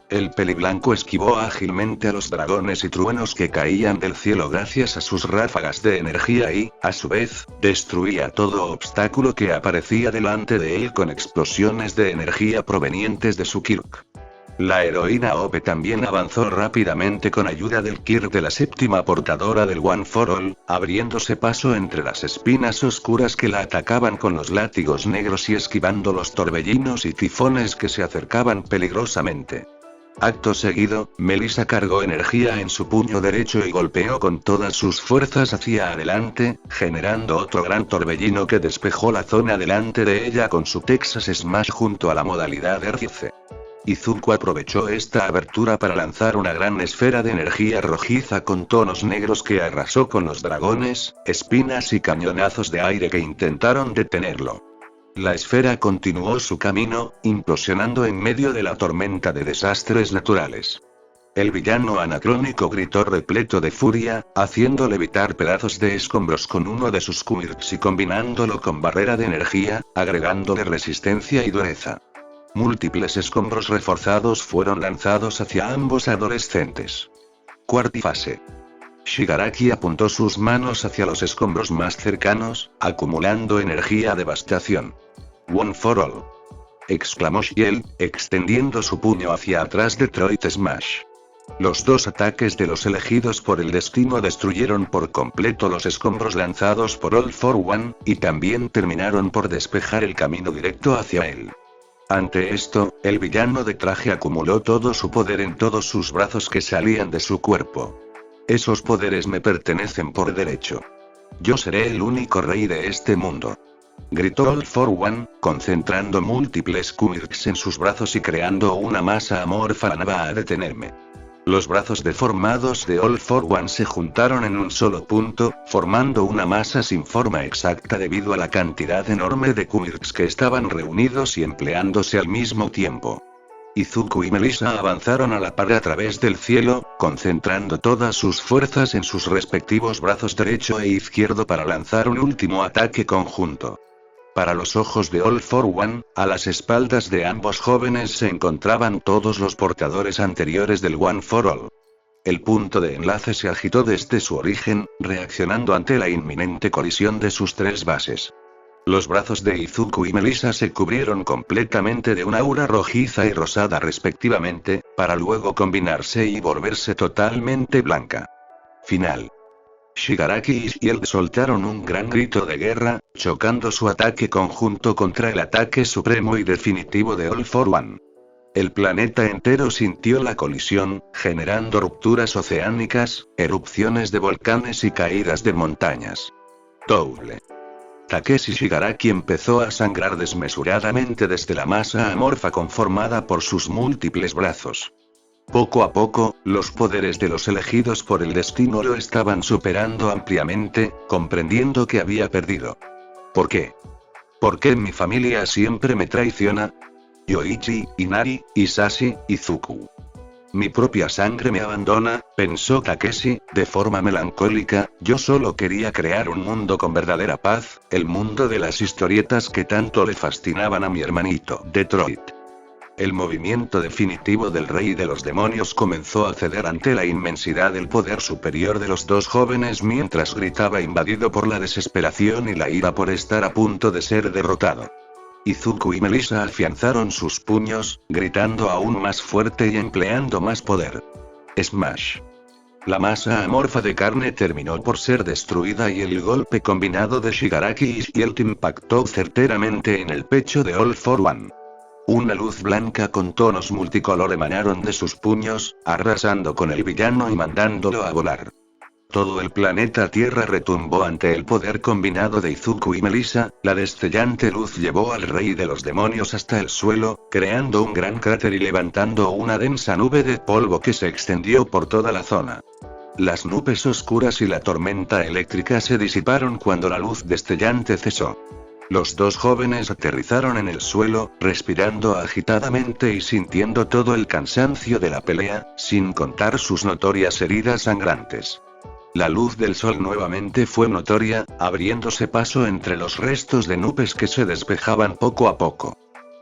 El peliblanco esquivó ágilmente a los dragones y truenos que caían del cielo gracias a sus ráfagas de energía y, a su vez, destruía todo obstáculo que aparecía delante de él con explosiones de energía provenientes de su Kirk. La heroína Ope también avanzó rápidamente con ayuda del Kirk de la séptima portadora del One for All, abriéndose paso entre las espinas oscuras que la atacaban con los látigos negros y esquivando los torbellinos y tifones que se acercaban peligrosamente. Acto seguido, Melissa cargó energía en su puño derecho y golpeó con todas sus fuerzas hacia adelante, generando otro gran torbellino que despejó la zona delante de ella con su Texas Smash junto a la modalidad Ercice. Izuku aprovechó esta abertura para lanzar una gran esfera de energía rojiza con tonos negros que arrasó con los dragones, espinas y cañonazos de aire que intentaron detenerlo. La esfera continuó su camino, implosionando en medio de la tormenta de desastres naturales. El villano anacrónico gritó repleto de furia, haciendo levitar pedazos de escombros con uno de sus quirks y combinándolo con barrera de energía, agregándole resistencia y dureza. Múltiples escombros reforzados fueron lanzados hacia ambos adolescentes. Cuarta fase. Shigaraki apuntó sus manos hacia los escombros más cercanos, acumulando energía devastación. One for all. Exclamó Shiel, extendiendo su puño hacia atrás de Detroit Smash. Los dos ataques de los elegidos por el destino destruyeron por completo los escombros lanzados por All for One, y también terminaron por despejar el camino directo hacia él. Ante esto, el villano de traje acumuló todo su poder en todos sus brazos que salían de su cuerpo. Esos poderes me pertenecen por derecho. Yo seré el único rey de este mundo. Gritó All for One, concentrando múltiples quirks en sus brazos y creando una masa amorfa nueva a detenerme. Los brazos deformados de All for One se juntaron en un solo punto, formando una masa sin forma exacta debido a la cantidad enorme de quirks que estaban reunidos y empleándose al mismo tiempo. Izuku y Melissa avanzaron a la par a través del cielo, concentrando todas sus fuerzas en sus respectivos brazos derecho e izquierdo para lanzar un último ataque conjunto. Para los ojos de All for One, a las espaldas de ambos jóvenes se encontraban todos los portadores anteriores del One for All. El punto de enlace se agitó desde su origen, reaccionando ante la inminente colisión de sus tres bases. Los brazos de Izuku y Melissa se cubrieron completamente de una aura rojiza y rosada respectivamente, para luego combinarse y volverse totalmente blanca. Final. Shigaraki y Shield soltaron un gran grito de guerra, chocando su ataque conjunto contra el ataque supremo y definitivo de All for One. El planeta entero sintió la colisión, generando rupturas oceánicas, erupciones de volcanes y caídas de montañas. Doble. Takeshi Shigaraki empezó a sangrar desmesuradamente desde la masa amorfa conformada por sus múltiples brazos. Poco a poco, los poderes de los elegidos por el destino lo estaban superando ampliamente, comprendiendo que había perdido. ¿Por qué? ¿Por qué mi familia siempre me traiciona? Yoichi, Inari, Hisashi, Izuku. Mi propia sangre me abandona, pensó Takeshi, de forma melancólica. Yo solo quería crear un mundo con verdadera paz, el mundo de las historietas que tanto le fascinaban a mi hermanito, Detroit. El movimiento definitivo del rey de los demonios comenzó a ceder ante la inmensidad del poder superior de los dos jóvenes mientras gritaba invadido por la desesperación y la ira por estar a punto de ser derrotado. Izuku y Melissa afianzaron sus puños, gritando aún más fuerte y empleando más poder. Smash. La masa amorfa de carne terminó por ser destruida y el golpe combinado de Shigaraki y Shield impactó certeramente en el pecho de All for One. Una luz blanca con tonos multicolor emanaron de sus puños, arrasando con el villano y mandándolo a volar. Todo el planeta Tierra retumbó ante el poder combinado de Izuku y Melissa. La destellante luz llevó al rey de los demonios hasta el suelo, creando un gran cráter y levantando una densa nube de polvo que se extendió por toda la zona. Las nubes oscuras y la tormenta eléctrica se disiparon cuando la luz destellante cesó. Los dos jóvenes aterrizaron en el suelo, respirando agitadamente y sintiendo todo el cansancio de la pelea, sin contar sus notorias heridas sangrantes. La luz del sol nuevamente fue notoria, abriéndose paso entre los restos de nubes que se despejaban poco a poco.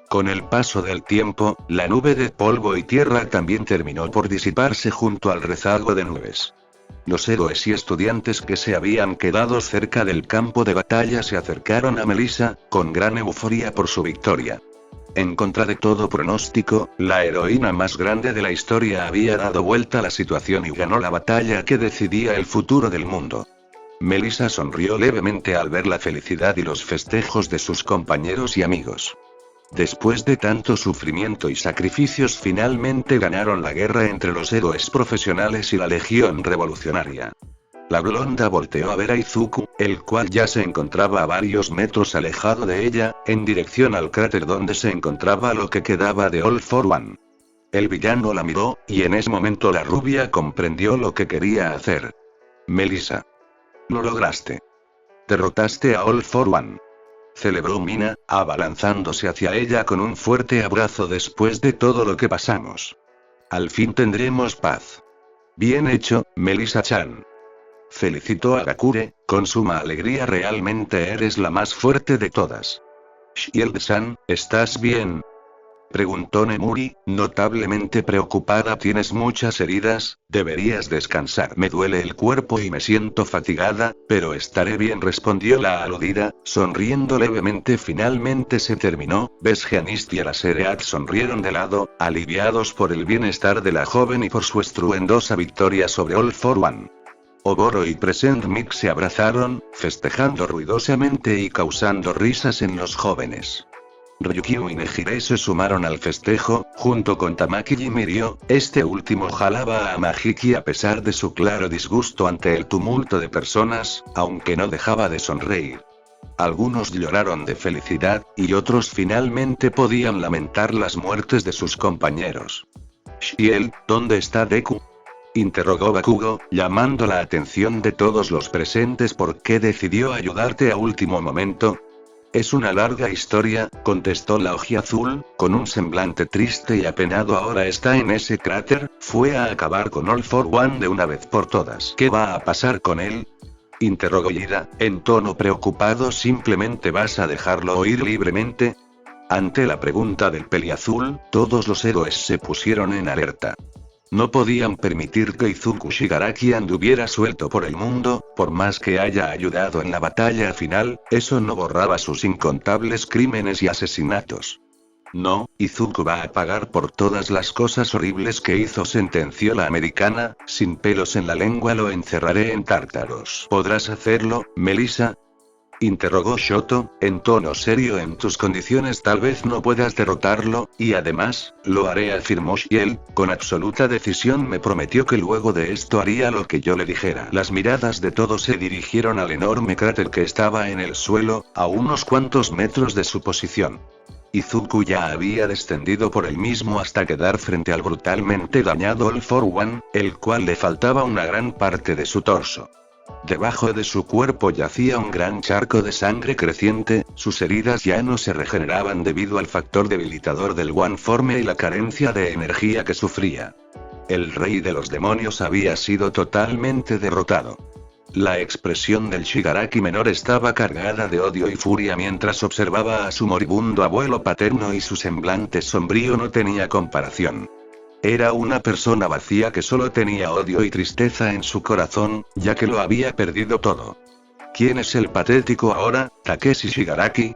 Con el paso del tiempo, la nube de polvo y tierra también terminó por disiparse junto al rezago de nubes. Los héroes y estudiantes que se habían quedado cerca del campo de batalla se acercaron a Melissa, con gran euforia por su victoria. En contra de todo pronóstico, la heroína más grande de la historia había dado vuelta a la situación y ganó la batalla que decidía el futuro del mundo. Melissa sonrió levemente al ver la felicidad y los festejos de sus compañeros y amigos. Después de tanto sufrimiento y sacrificios, finalmente ganaron la guerra entre los héroes profesionales y la Legión Revolucionaria. La blonda volteó a ver a Izuku, el cual ya se encontraba a varios metros alejado de ella, en dirección al cráter donde se encontraba lo que quedaba de All for One. El villano la miró, y en ese momento la rubia comprendió lo que quería hacer. Melissa. Lo lograste. Derrotaste a All for One. Celebró Mina, abalanzándose hacia ella con un fuerte abrazo después de todo lo que pasamos. Al fin tendremos paz. Bien hecho, Melissa-chan. Felicitó a Gakure, con suma alegría. Realmente eres la más fuerte de todas. Shield-san, ¿estás bien?, preguntó Nemuri, notablemente preocupada. Tienes muchas heridas, deberías descansar. Me duele el cuerpo y me siento fatigada, pero estaré bien, respondió la aludida, sonriendo levemente. Finalmente se terminó. Besgeanist y Alasereat sonrieron de lado, aliviados por el bienestar de la joven y por su estruendosa victoria sobre All for One. Oboro y Present Mix se abrazaron, festejando ruidosamente y causando risas en los jóvenes. Ryukyu y Nejire se sumaron al festejo, junto con Tamaki y Mirio. Este último jalaba a Mahiki a pesar de su claro disgusto ante el tumulto de personas, aunque no dejaba de sonreír. Algunos lloraron de felicidad, y otros finalmente podían lamentar las muertes de sus compañeros. Shiel, ¿dónde está Deku?, interrogó Bakugo, llamando la atención de todos los presentes. ¿Por qué decidió ayudarte a último momento? Es una larga historia, contestó la Ojiazul, con un semblante triste y apenado. Ahora está en ese cráter, fue a acabar con All for One de una vez por todas. ¿Qué va a pasar con él?, interrogó Ida, en tono preocupado. ¿Simplemente vas a dejarlo ir libremente? Ante la pregunta del peliazul, todos los héroes se pusieron en alerta. No podían permitir que Izuku Shigaraki anduviera suelto por el mundo. Por más que haya ayudado en la batalla final, eso no borraba sus incontables crímenes y asesinatos. No, Izuku va a pagar por todas las cosas horribles que hizo, sentenció la americana, sin pelos en la lengua. Lo encerraré en Tártaros. ¿Podrás hacerlo, Melissa?, interrogó Shoto, en tono serio. En tus condiciones tal vez no puedas derrotarlo, y además, lo haré, afirmó Shiel, con absoluta decisión. Me prometió que luego de esto haría lo que yo le dijera. Las miradas de todos se dirigieron al enorme cráter que estaba en el suelo, a unos cuantos metros de su posición. Izuku ya había descendido por el mismo hasta quedar frente al brutalmente dañado All for One, el cual le faltaba una gran parte de su torso. Debajo de su cuerpo yacía un gran charco de sangre creciente. Sus heridas ya no se regeneraban debido al factor debilitador del One Forme y la carencia de energía que sufría. El rey de los demonios había sido totalmente derrotado. La expresión del Shigaraki menor estaba cargada de odio y furia mientras observaba a su moribundo abuelo paterno, y su semblante sombrío no tenía comparación. Era una persona vacía que solo tenía odio y tristeza en su corazón, ya que lo había perdido todo. ¿Quién es el patético ahora, Takeshi Shigaraki?,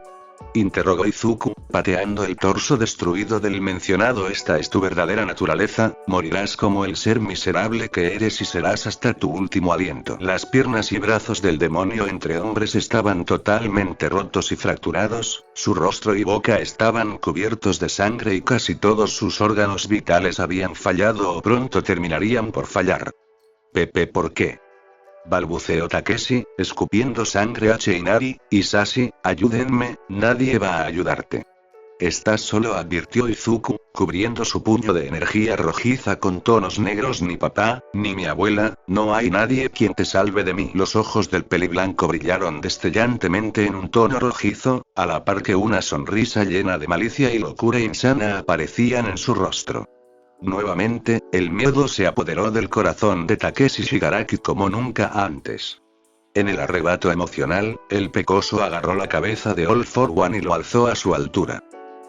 interrogó Izuku, pateando el torso destruido del mencionado. Esta es tu verdadera naturaleza, morirás como el ser miserable que eres y serás hasta tu último aliento. Las piernas y brazos del demonio entre hombres estaban totalmente rotos y fracturados, su rostro y boca estaban cubiertos de sangre y casi todos sus órganos vitales habían fallado o pronto terminarían por fallar. Pepe, ¿por qué?, balbuceó Takeshi, escupiendo sangre. Inari, Isashi, ayúdenme, nadie va a ayudarte. Estás solo, advirtió Izuku, cubriendo su puño de energía rojiza con tonos negros. Ni papá, ni mi abuela, no hay nadie quien te salve de mí. Los ojos del peliblanco brillaron destellantemente en un tono rojizo, a la par que una sonrisa llena de malicia y locura insana aparecían en su rostro. Nuevamente, el miedo se apoderó del corazón de Takeshi Shigaraki como nunca antes. En el arrebato emocional, el pecoso agarró la cabeza de All for One y lo alzó a su altura.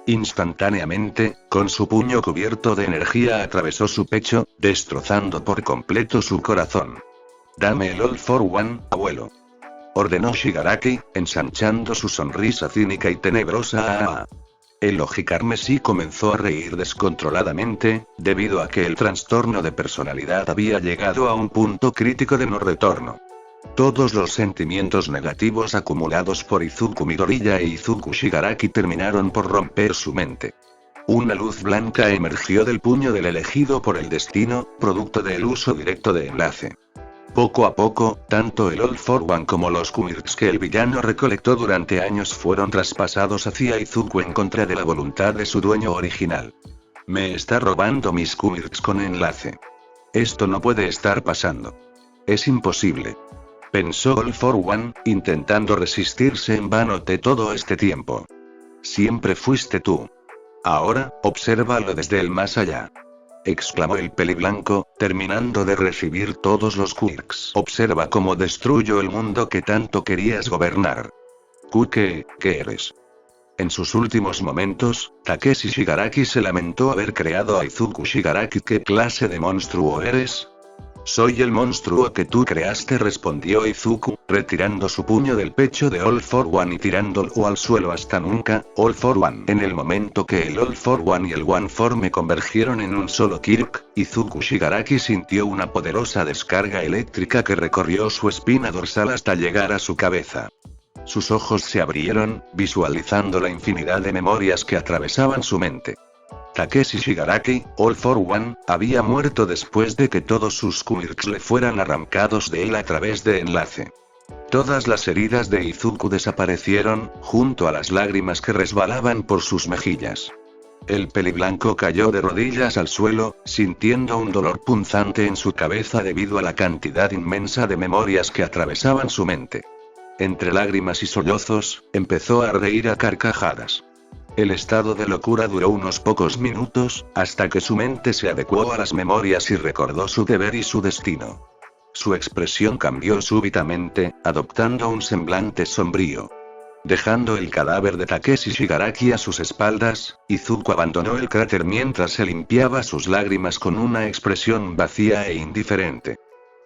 Instantáneamente, con su puño cubierto de energía atravesó su pecho, destrozando por completo su corazón. «Dame el All for One, abuelo», ordenó Shigaraki, ensanchando su sonrisa cínica y tenebrosa. El ojicarmesí comenzó a reír descontroladamente, debido a que el trastorno de personalidad había llegado a un punto crítico de no retorno. Todos los sentimientos negativos acumulados por Izuku Midoriya e Izuku Shigaraki terminaron por romper su mente. Una luz blanca emergió del puño del elegido por el destino, producto del uso directo de enlace. Poco a poco, tanto el All for One como los quirks que el villano recolectó durante años fueron traspasados hacia Izuku en contra de la voluntad de su dueño original. «Me está robando mis quirks con enlace. Esto no puede estar pasando. Es imposible», pensó All for One, intentando resistirse en vano de todo este tiempo. «Siempre fuiste tú. Ahora, obsérvalo desde el más allá», exclamó el peliblanco, terminando de recibir todos los quirks. «Observa cómo destruyo el mundo que tanto querías gobernar. ¿Qué eres?». En sus últimos momentos, Takeshi Shigaraki se lamentó haber creado a Izuku Shigaraki. «¿Qué clase de monstruo eres?». «Soy el monstruo que tú creaste», respondió Izuku, retirando su puño del pecho de All for One y tirándolo al suelo. «Hasta nunca, All for One». En el momento que el All for One y el One for Me convergieron en un solo quirk, Izuku Shigaraki sintió una poderosa descarga eléctrica que recorrió su espina dorsal hasta llegar a su cabeza. Sus ojos se abrieron, visualizando la infinidad de memorias que atravesaban su mente. Takeshi Shigaraki, All for One, había muerto después de que todos sus quirks le fueran arrancados de él a través de enlace. Todas las heridas de Izuku desaparecieron, junto a las lágrimas que resbalaban por sus mejillas. El peliblanco cayó de rodillas al suelo, sintiendo un dolor punzante en su cabeza debido a la cantidad inmensa de memorias que atravesaban su mente. Entre lágrimas y sollozos, empezó a reír a carcajadas. El estado de locura duró unos pocos minutos, hasta que su mente se adecuó a las memorias y recordó su deber y su destino. Su expresión cambió súbitamente, adoptando un semblante sombrío. Dejando el cadáver de Takeshi Shigaraki a sus espaldas, Izuku abandonó el cráter mientras se limpiaba sus lágrimas con una expresión vacía e indiferente.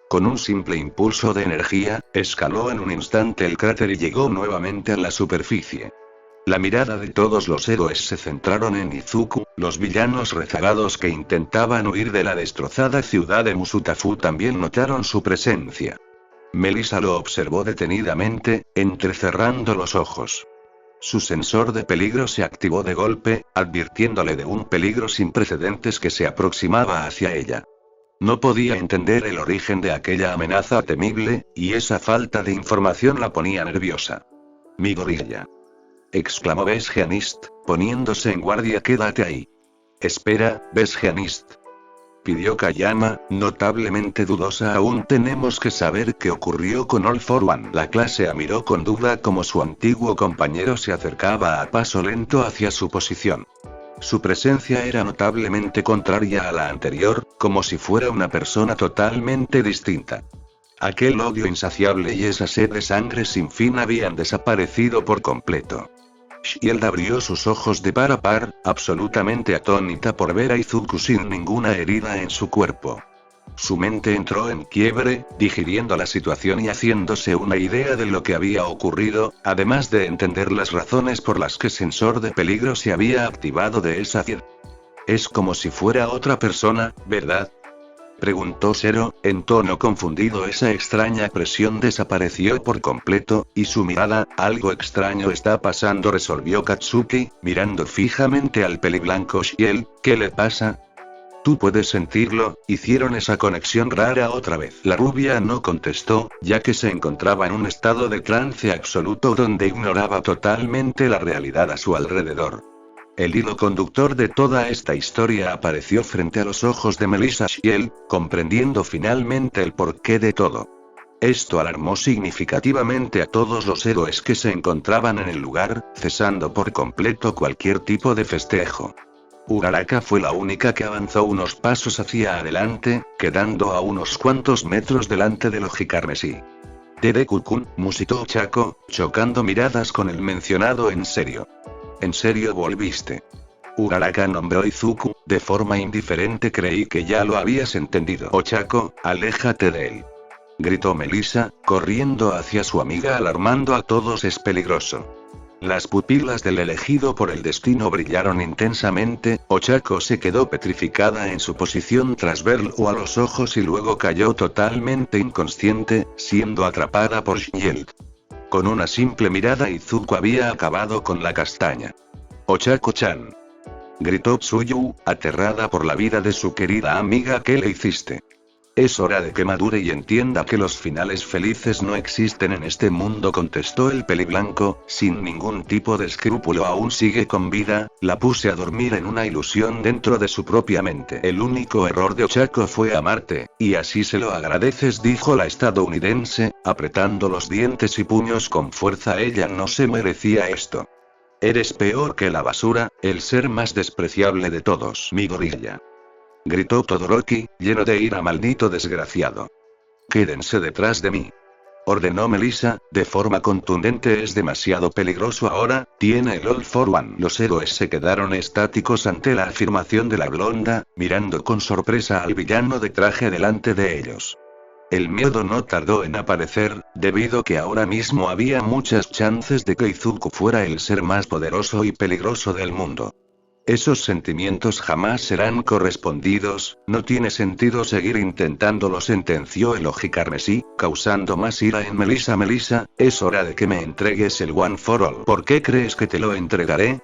Con un simple impulso de energía, escaló en un instante el cráter y llegó nuevamente a la superficie. La mirada de todos los héroes se centraron en Izuku. Los villanos rezagados que intentaban huir de la destrozada ciudad de Musutafu también notaron su presencia. Melissa lo observó detenidamente, entrecerrando los ojos. Su sensor de peligro se activó de golpe, advirtiéndole de un peligro sin precedentes que se aproximaba hacia ella. No podía entender el origen de aquella amenaza temible, y esa falta de información la ponía nerviosa. «Midoriya», exclamó Besgeanist, poniéndose en guardia. «Quédate ahí». «Espera, Besgeanist», pidió Kayama, notablemente dudosa. «Aún tenemos que saber qué ocurrió con All for One». La clase A miró con duda como su antiguo compañero se acercaba a paso lento hacia su posición. Su presencia era notablemente contraria a la anterior, como si fuera una persona totalmente distinta. Aquel odio insaciable y esa sed de sangre sin fin habían desaparecido por completo. Shield abrió sus ojos de par a par, absolutamente atónita por ver a Izuku sin ninguna herida en su cuerpo. Su mente entró en quiebre, digiriendo la situación y haciéndose una idea de lo que había ocurrido, además de entender las razones por las que el sensor de peligro se había activado de esa forma. «Es como si fuera otra persona, ¿verdad?», preguntó Zero, en tono confundido. Esa extraña presión desapareció por completo, y su mirada, «Algo extraño está pasando», resolvió Katsuki, mirando fijamente al peliblanco Shield. «¿Qué le pasa?». «Tú puedes sentirlo». Hicieron esa conexión rara otra vez. La rubia no contestó, ya que se encontraba en un estado de trance absoluto donde ignoraba totalmente la realidad a su alrededor. El hilo conductor de toda esta historia apareció frente a los ojos de Melissa Shield, comprendiendo finalmente el porqué de todo. Esto alarmó significativamente a todos los héroes que se encontraban en el lugar, cesando por completo cualquier tipo de festejo. Uraraka fue la única que avanzó unos pasos hacia adelante, quedando a unos cuantos metros delante del Ojicarmesí. Dedeku-kun, musitó Ochako, chocando miradas con el mencionado en serio. ¿En serio volviste? Uraraka nombró Izuku, de forma indiferente. Creí que ya lo habías entendido. Ochako, aléjate de él. Gritó Melissa, corriendo hacia su amiga alarmando a todos. Es peligroso. Las pupilas del elegido por el destino brillaron intensamente. Ochako se quedó petrificada en su posición tras verlo a los ojos y luego cayó totalmente inconsciente, siendo atrapada por Shield. Con una simple mirada Izuku había acabado con la castaña. Ochako-chan. Gritó Tsuyu, aterrada por la vida de su querida amiga. ¿Qué le hiciste? Es hora de que madure y entienda que los finales felices no existen en este mundo, contestó el peliblanco, sin ningún tipo de escrúpulo. Aún sigue con vida, la puse a dormir en una ilusión dentro de su propia mente. El único error de Ochako fue amarte, y así se lo agradeces, dijo la estadounidense, apretando los dientes y puños con fuerza. Ella no se merecía esto. Eres peor que la basura, el ser más despreciable de todos. Mi gorilla. Gritó Todoroki, lleno de ira. Maldito desgraciado. Quédense detrás de mí. Ordenó Melissa, de forma contundente. Es demasiado peligroso ahora, tiene el All for One. Los héroes se quedaron estáticos ante la afirmación de la blonda, mirando con sorpresa al villano de traje delante de ellos. El miedo no tardó en aparecer, debido que ahora mismo había muchas chances de que Izuku fuera el ser más poderoso y peligroso del mundo. Esos sentimientos jamás serán correspondidos, no tiene sentido seguir intentándolo, sentenció el Ojicarmesí, causando más ira en Melissa. Melissa, es hora de que me entregues el One for All. ¿Por qué crees que te lo entregaré?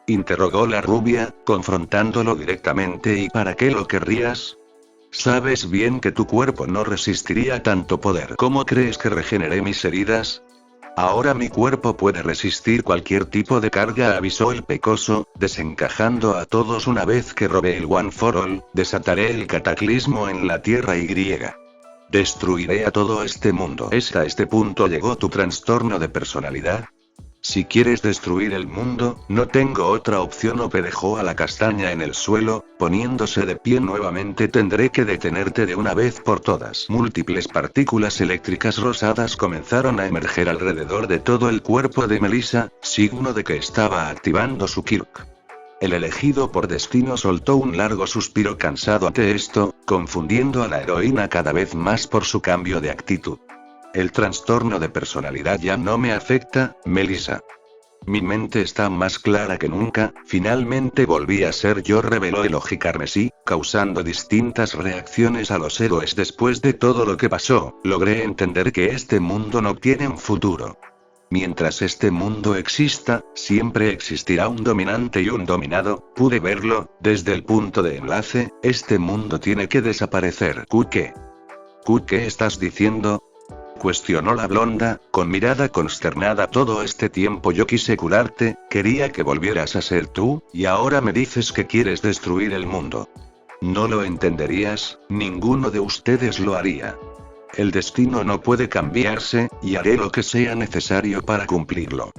Interrogó la rubia, confrontándolo directamente. ¿Y para qué lo querrías? Sabes bien que tu cuerpo no resistiría tanto poder. ¿Cómo crees que regeneré mis heridas? Ahora mi cuerpo puede resistir cualquier tipo de carga, avisó el pecoso, desencajando a todos. Una vez que robe el One for All, desataré el cataclismo en la Tierra Y. Destruiré a todo este mundo. ¿A este punto llegó tu trastorno de personalidad? Si quieres destruir el mundo, no tengo otra opción. Ope dejó a la castaña en el suelo, poniéndose de pie nuevamente. Tendré que detenerte de una vez por todas. Múltiples partículas eléctricas rosadas comenzaron a emerger alrededor de todo el cuerpo de Melissa, signo de que estaba activando su Kirk. El elegido por destino soltó un largo suspiro cansado ante esto, confundiendo a la heroína cada vez más por su cambio de actitud. El trastorno de personalidad ya no me afecta, Melissa. Mi mente está más clara que nunca, finalmente volví a ser yo, reveló el Ojicarmesí, causando distintas reacciones a los héroes. Después de todo lo que pasó, logré entender que este mundo no tiene un futuro. Mientras este mundo exista, siempre existirá un dominante y un dominado. Pude verlo, desde el punto de enlace, este mundo tiene que desaparecer. ¿Qué? ¿Qué estás diciendo? Cuestionó la blonda, con mirada consternada. Todo este tiempo yo quise curarte, quería que volvieras a ser tú, y ahora me dices que quieres destruir el mundo. No lo entenderías, ninguno de ustedes lo haría. El destino no puede cambiarse, y haré lo que sea necesario para cumplirlo.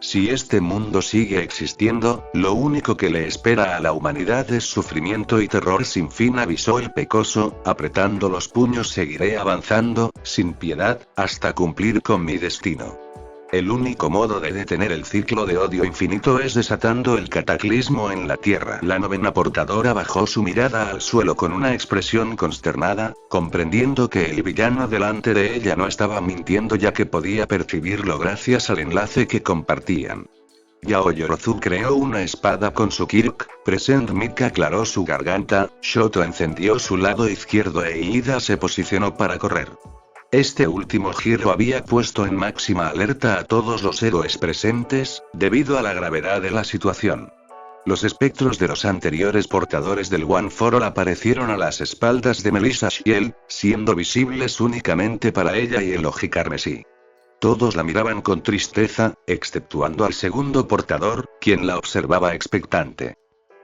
Si este mundo sigue existiendo, lo único que le espera a la humanidad es sufrimiento y terror sin fin, avisó el pecoso, apretando los puños. Seguiré avanzando, sin piedad, hasta cumplir con mi destino. El único modo de detener el ciclo de odio infinito es desatando el cataclismo en la Tierra. La novena portadora bajó su mirada al suelo con una expresión consternada, comprendiendo que el villano delante de ella no estaba mintiendo, ya que podía percibirlo gracias al enlace que compartían. Yaoyorozu creó una espada con su Kirk, Present Mic aclaró su garganta, Shoto encendió su lado izquierdo e Ida se posicionó para correr. Este último giro había puesto en máxima alerta a todos los héroes presentes, debido a la gravedad de la situación. Los espectros de los anteriores portadores del One for All aparecieron a las espaldas de Melissa Shield, siendo visibles únicamente para ella y el Ojicarmesí. Todos la miraban con tristeza, exceptuando al segundo portador, quien la observaba expectante.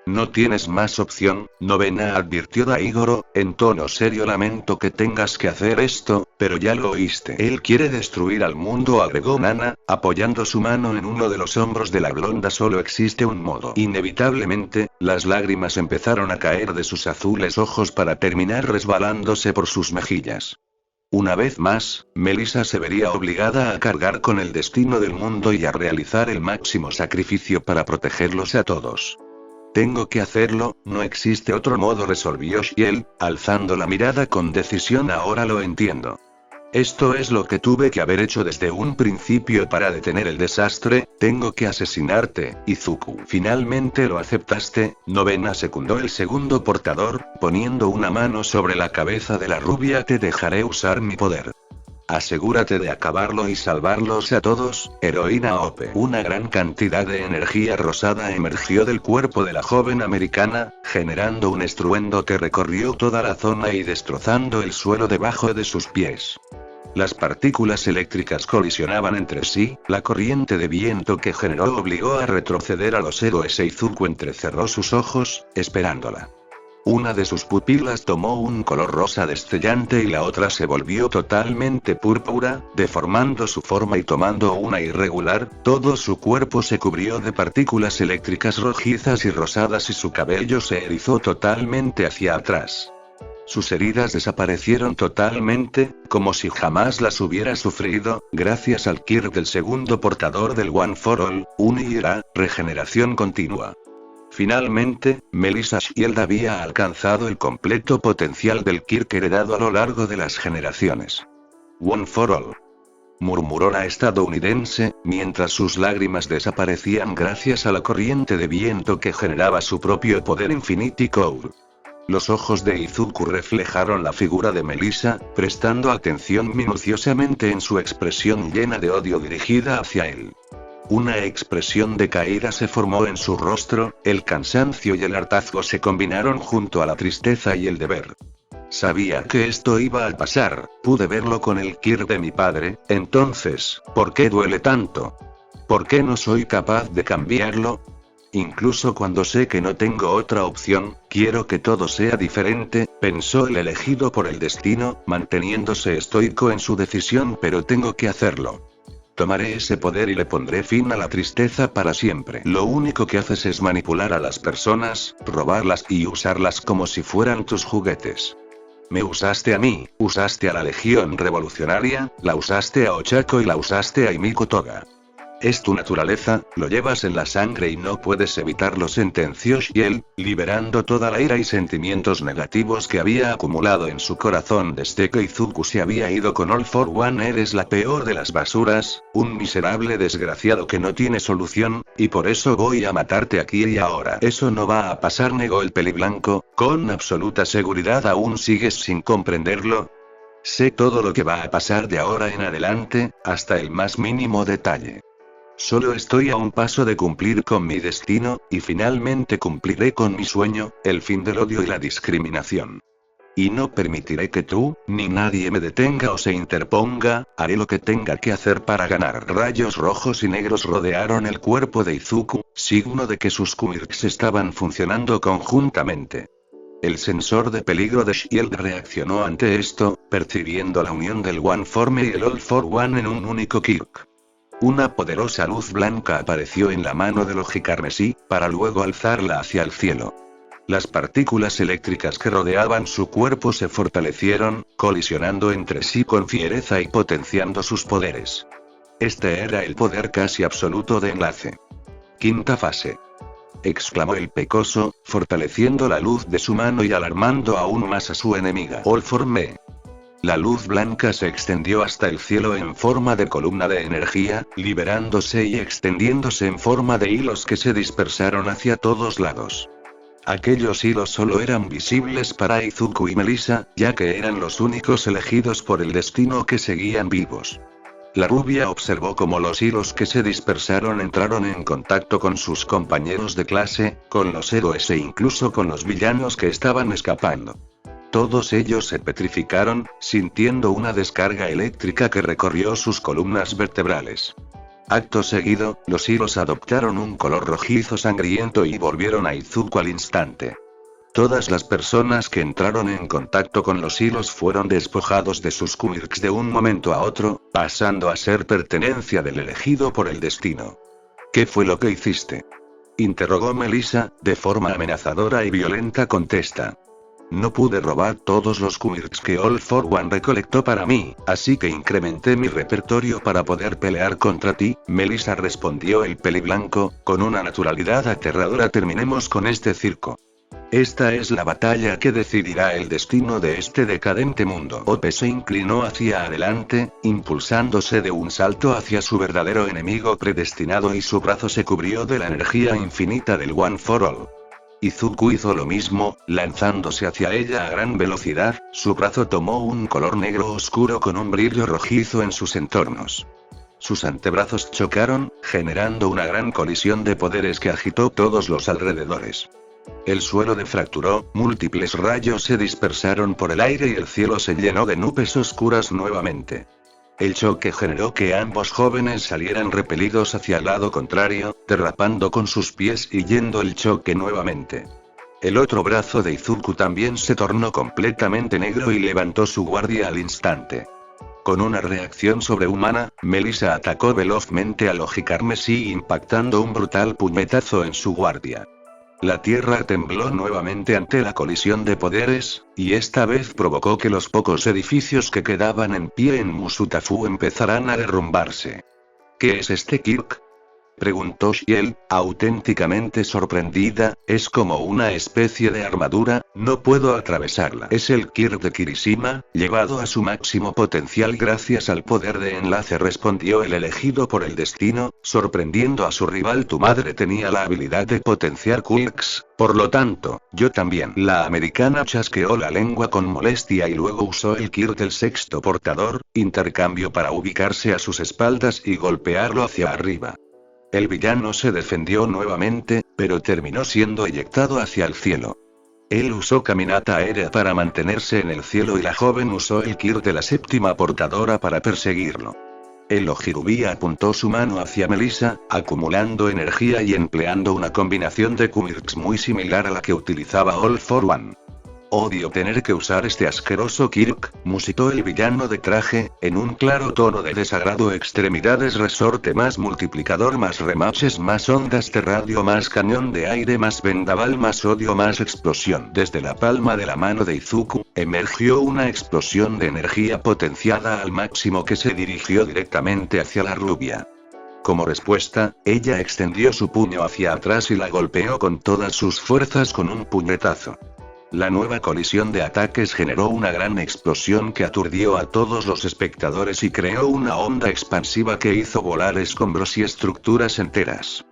No tienes más opción, Novena, advirtió Daigoro, en tono serio. Lamento que tengas que hacer esto, pero ya lo oíste. Él quiere destruir al mundo, agregó Nana, apoyando su mano en uno de los hombros de la blonda. Solo existe un modo. Inevitablemente, las lágrimas empezaron a caer de sus azules ojos para terminar resbalándose por sus mejillas. Una vez más, Melissa se vería obligada a cargar con el destino del mundo y a realizar el máximo sacrificio para protegerlos a todos. Tengo que hacerlo, no existe otro modo, resolvió Shiel, alzando la mirada con decisión. Ahora lo entiendo. Esto es lo que tuve que haber hecho desde un principio para detener el desastre. Tengo que asesinarte, Izuku. Finalmente lo aceptaste, Novena, secundó el segundo portador, poniendo una mano sobre la cabeza de la rubia. Te dejaré usar mi poder. Asegúrate de acabarlo y salvarlos a todos, heroína OP. Una gran cantidad de energía rosada emergió del cuerpo de la joven americana, generando un estruendo que recorrió toda la zona y destrozando el suelo debajo de sus pies. Las partículas eléctricas colisionaban entre sí, la corriente de viento que generó obligó a retroceder a los héroes. Izuku entrecerró sus ojos, esperándola. Una de sus pupilas tomó un color rosa destellante y la otra se volvió totalmente púrpura, deformando su forma y tomando una irregular. Todo su cuerpo se cubrió de partículas eléctricas rojizas y rosadas y su cabello se erizó totalmente hacia atrás. Sus heridas desaparecieron totalmente, como si jamás las hubiera sufrido, gracias al Kirk del segundo portador del One for All, Unira, regeneración continua. Finalmente, Melissa Shield había alcanzado el completo potencial del Kirk heredado a lo largo de las generaciones. One for All, murmuró la estadounidense, mientras sus lágrimas desaparecían gracias a la corriente de viento que generaba su propio poder Infinity Core. Los ojos de Izuku reflejaron la figura de Melissa, prestando atención minuciosamente en su expresión llena de odio dirigida hacia él. Una expresión de caída se formó en su rostro, el cansancio y el hartazgo se combinaron junto a la tristeza y el deber. Sabía que esto iba a pasar, pude verlo con el Kirk de mi padre. Entonces, ¿por qué duele tanto? ¿Por qué no soy capaz de cambiarlo? Incluso cuando sé que no tengo otra opción, quiero que todo sea diferente, pensó el elegido por el destino, manteniéndose estoico en su decisión. Pero tengo que hacerlo. Tomaré ese poder y le pondré fin a la tristeza para siempre. Lo único que haces es manipular a las personas, robarlas y usarlas como si fueran tus juguetes. Me usaste a mí, usaste a la Legión Revolucionaria, la usaste a Ochako y la usaste a Himiko Toga. Es tu naturaleza, lo llevas en la sangre y no puedes evitarlo, sentenció Shiel, liberando toda la ira y sentimientos negativos que había acumulado en su corazón desde que Izuku se había ido con All for One. Eres la peor de las basuras, un miserable desgraciado que no tiene solución, y por eso voy a matarte aquí y ahora. Eso no va a pasar, negó el peliblanco, con absoluta seguridad. ¿Aún sigues sin comprenderlo? Sé todo lo que va a pasar de ahora en adelante, hasta el más mínimo detalle. Solo estoy a un paso de cumplir con mi destino, y finalmente cumpliré con mi sueño, el fin del odio y la discriminación. Y no permitiré que tú, ni nadie me detenga o se interponga. Haré lo que tenga que hacer para ganar. Rayos rojos y negros rodearon el cuerpo de Izuku, signo de que sus quirks estaban funcionando conjuntamente. El sensor de peligro de Shield reaccionó ante esto, percibiendo la unión del One for Me y el All for One en un único Kirk. Una poderosa luz blanca apareció en la mano del ojicarmesí, para luego alzarla hacia el cielo. Las partículas eléctricas que rodeaban su cuerpo se fortalecieron, colisionando entre sí con fiereza y potenciando sus poderes. Este era el poder casi absoluto de enlace. Quinta fase, exclamó el pecoso, fortaleciendo la luz de su mano y alarmando aún más a su enemiga. All for Me. La luz blanca se extendió hasta el cielo en forma de columna de energía, liberándose y extendiéndose en forma de hilos que se dispersaron hacia todos lados. Aquellos hilos solo eran visibles para Izuku y Melissa, ya que eran los únicos elegidos por el destino que seguían vivos. La rubia observó cómo los hilos que se dispersaron entraron en contacto con sus compañeros de clase, con los héroes e incluso con los villanos que estaban escapando. Todos ellos se petrificaron, sintiendo una descarga eléctrica que recorrió sus columnas vertebrales. Acto seguido, los hilos adoptaron un color rojizo sangriento y volvieron a Izuku al instante. Todas las personas que entraron en contacto con los hilos fueron despojados de sus quirks de un momento a otro, pasando a ser pertenencia del elegido por el destino. ¿Qué fue lo que hiciste?, interrogó Melissa, de forma amenazadora y violenta. Contesta. No pude robar todos los quirks que All for One recolectó para mí, así que incrementé mi repertorio para poder pelear contra ti, Melissa, respondió el peliblanco, con una naturalidad aterradora. Terminemos con este circo. Esta es la batalla que decidirá el destino de este decadente mundo. Ope se inclinó hacia adelante, impulsándose de un salto hacia su verdadero enemigo predestinado y su brazo se cubrió de la energía infinita del One for All. Izuku hizo lo mismo, lanzándose hacia ella a gran velocidad, su brazo tomó un color negro oscuro con un brillo rojizo en sus entornos. Sus antebrazos chocaron, generando una gran colisión de poderes que agitó todos los alrededores. El suelo defracturó, múltiples rayos se dispersaron por el aire y el cielo se llenó de nubes oscuras nuevamente. El choque generó que ambos jóvenes salieran repelidos hacia el lado contrario, derrapando con sus pies y yendo el choque nuevamente. El otro brazo de Izuku también se tornó completamente negro y levantó su guardia al instante. Con una reacción sobrehumana, Melissa atacó velozmente a Logic Carmesí impactando un brutal puñetazo en su guardia. La tierra tembló nuevamente ante la colisión de poderes, y esta vez provocó que los pocos edificios que quedaban en pie en Musutafu empezaran a derrumbarse. ¿Qué es este Kirk?, preguntó Shiel, auténticamente sorprendida. Es como una especie de armadura, no puedo atravesarla. Es el Kirk de Kirishima, llevado a su máximo potencial gracias al poder de enlace, respondió el elegido por el destino, sorprendiendo a su rival. Tu madre tenía la habilidad de potenciar Quirks, por lo tanto, yo también. La americana chasqueó la lengua con molestia y luego usó el Kirk del sexto portador, intercambio para ubicarse a sus espaldas y golpearlo hacia arriba. El villano se defendió nuevamente, pero terminó siendo eyectado hacia el cielo. Él usó caminata aérea para mantenerse en el cielo y la joven usó el Kirk de la séptima portadora para perseguirlo. El Ojirubi apuntó su mano hacia Melissa, acumulando energía y empleando una combinación de quirks muy similar a la que utilizaba All for One. Odio tener que usar este asqueroso Kirk, musitó el villano de traje, en un claro tono de desagrado. Extremidades, resorte más multiplicador más remaches más ondas de radio más cañón de aire más vendaval más odio más explosión. Desde la palma de la mano de Izuku, emergió una explosión de energía potenciada al máximo que se dirigió directamente hacia la rubia. Como respuesta, ella extendió su puño hacia atrás y la golpeó con todas sus fuerzas con un puñetazo. La nueva colisión de ataques generó una gran explosión que aturdió a todos los espectadores y creó una onda expansiva que hizo volar escombros y estructuras enteras.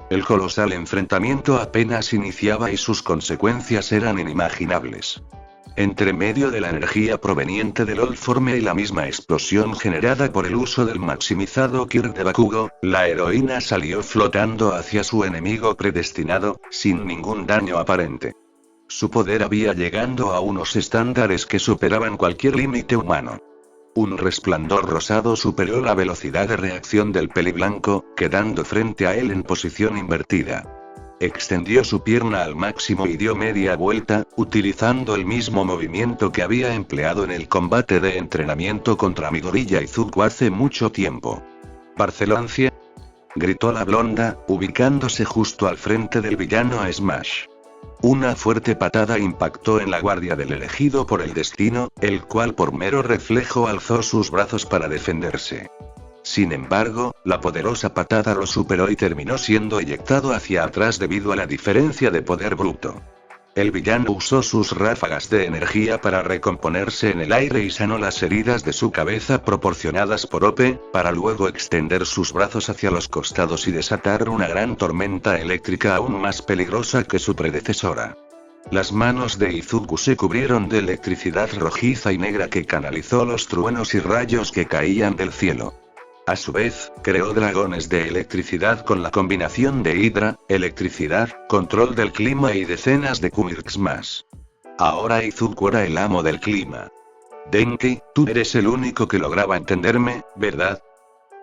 El colosal enfrentamiento apenas iniciaba y sus consecuencias eran inimaginables. Entre medio de la energía proveniente del All-Forme y la misma explosión generada por el uso del maximizado Kirk de Bakugo, la heroína salió flotando hacia su enemigo predestinado, sin ningún daño aparente. Su poder había llegado a unos estándares que superaban cualquier límite humano. Un resplandor rosado superó la velocidad de reacción del peliblanco, quedando frente a él en posición invertida. Extendió su pierna al máximo y dio media vuelta, utilizando el mismo movimiento que había empleado en el combate de entrenamiento contra Midoriya Izuku hace mucho tiempo. «¡Barceloncia!», gritó la blonda, ubicándose justo al frente del villano a Smash. Una fuerte patada impactó en la guardia del elegido por el destino, el cual por mero reflejo alzó sus brazos para defenderse. Sin embargo, la poderosa patada lo superó y terminó siendo eyectado hacia atrás debido a la diferencia de poder bruto. El villano usó sus ráfagas de energía para recomponerse en el aire y sanó las heridas de su cabeza proporcionadas por Ope, para luego extender sus brazos hacia los costados y desatar una gran tormenta eléctrica aún más peligrosa que su predecesora. Las manos de Izuku se cubrieron de electricidad rojiza y negra que canalizó los truenos y rayos que caían del cielo. A su vez, creó dragones de electricidad con la combinación de hidra, electricidad, control del clima y decenas de quirks más. Ahora Izuku era el amo del clima. Denki, tú eres el único que lograba entenderme, ¿verdad?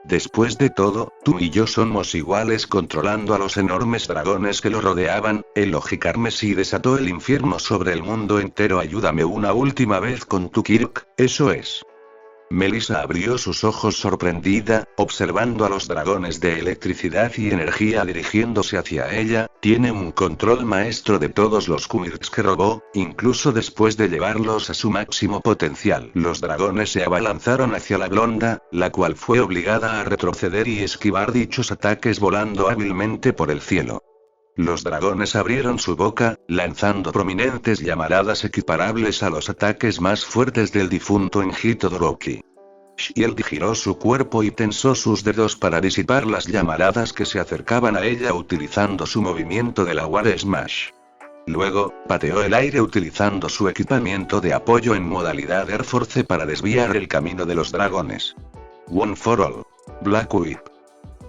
Después de todo, tú y yo somos iguales controlando a los enormes dragones que lo rodeaban. El Logicarmesí desató el infierno sobre el mundo entero. Ayúdame una última vez con tu Kirk, eso es. Melissa abrió sus ojos sorprendida, observando a los dragones de electricidad y energía dirigiéndose hacia ella. Tiene un control maestro de todos los Quirks que robó, incluso después de llevarlos a su máximo potencial. Los dragones se abalanzaron hacia la blonda, la cual fue obligada a retroceder y esquivar dichos ataques volando hábilmente por el cielo. Los dragones abrieron su boca, lanzando prominentes llamaradas equiparables a los ataques más fuertes del difunto Enji Todoroki. Shield giró su cuerpo y tensó sus dedos para disipar las llamaradas que se acercaban a ella utilizando su movimiento de la War Smash. Luego, pateó el aire utilizando su equipamiento de apoyo en modalidad Air Force para desviar el camino de los dragones. One for All. Black Whip.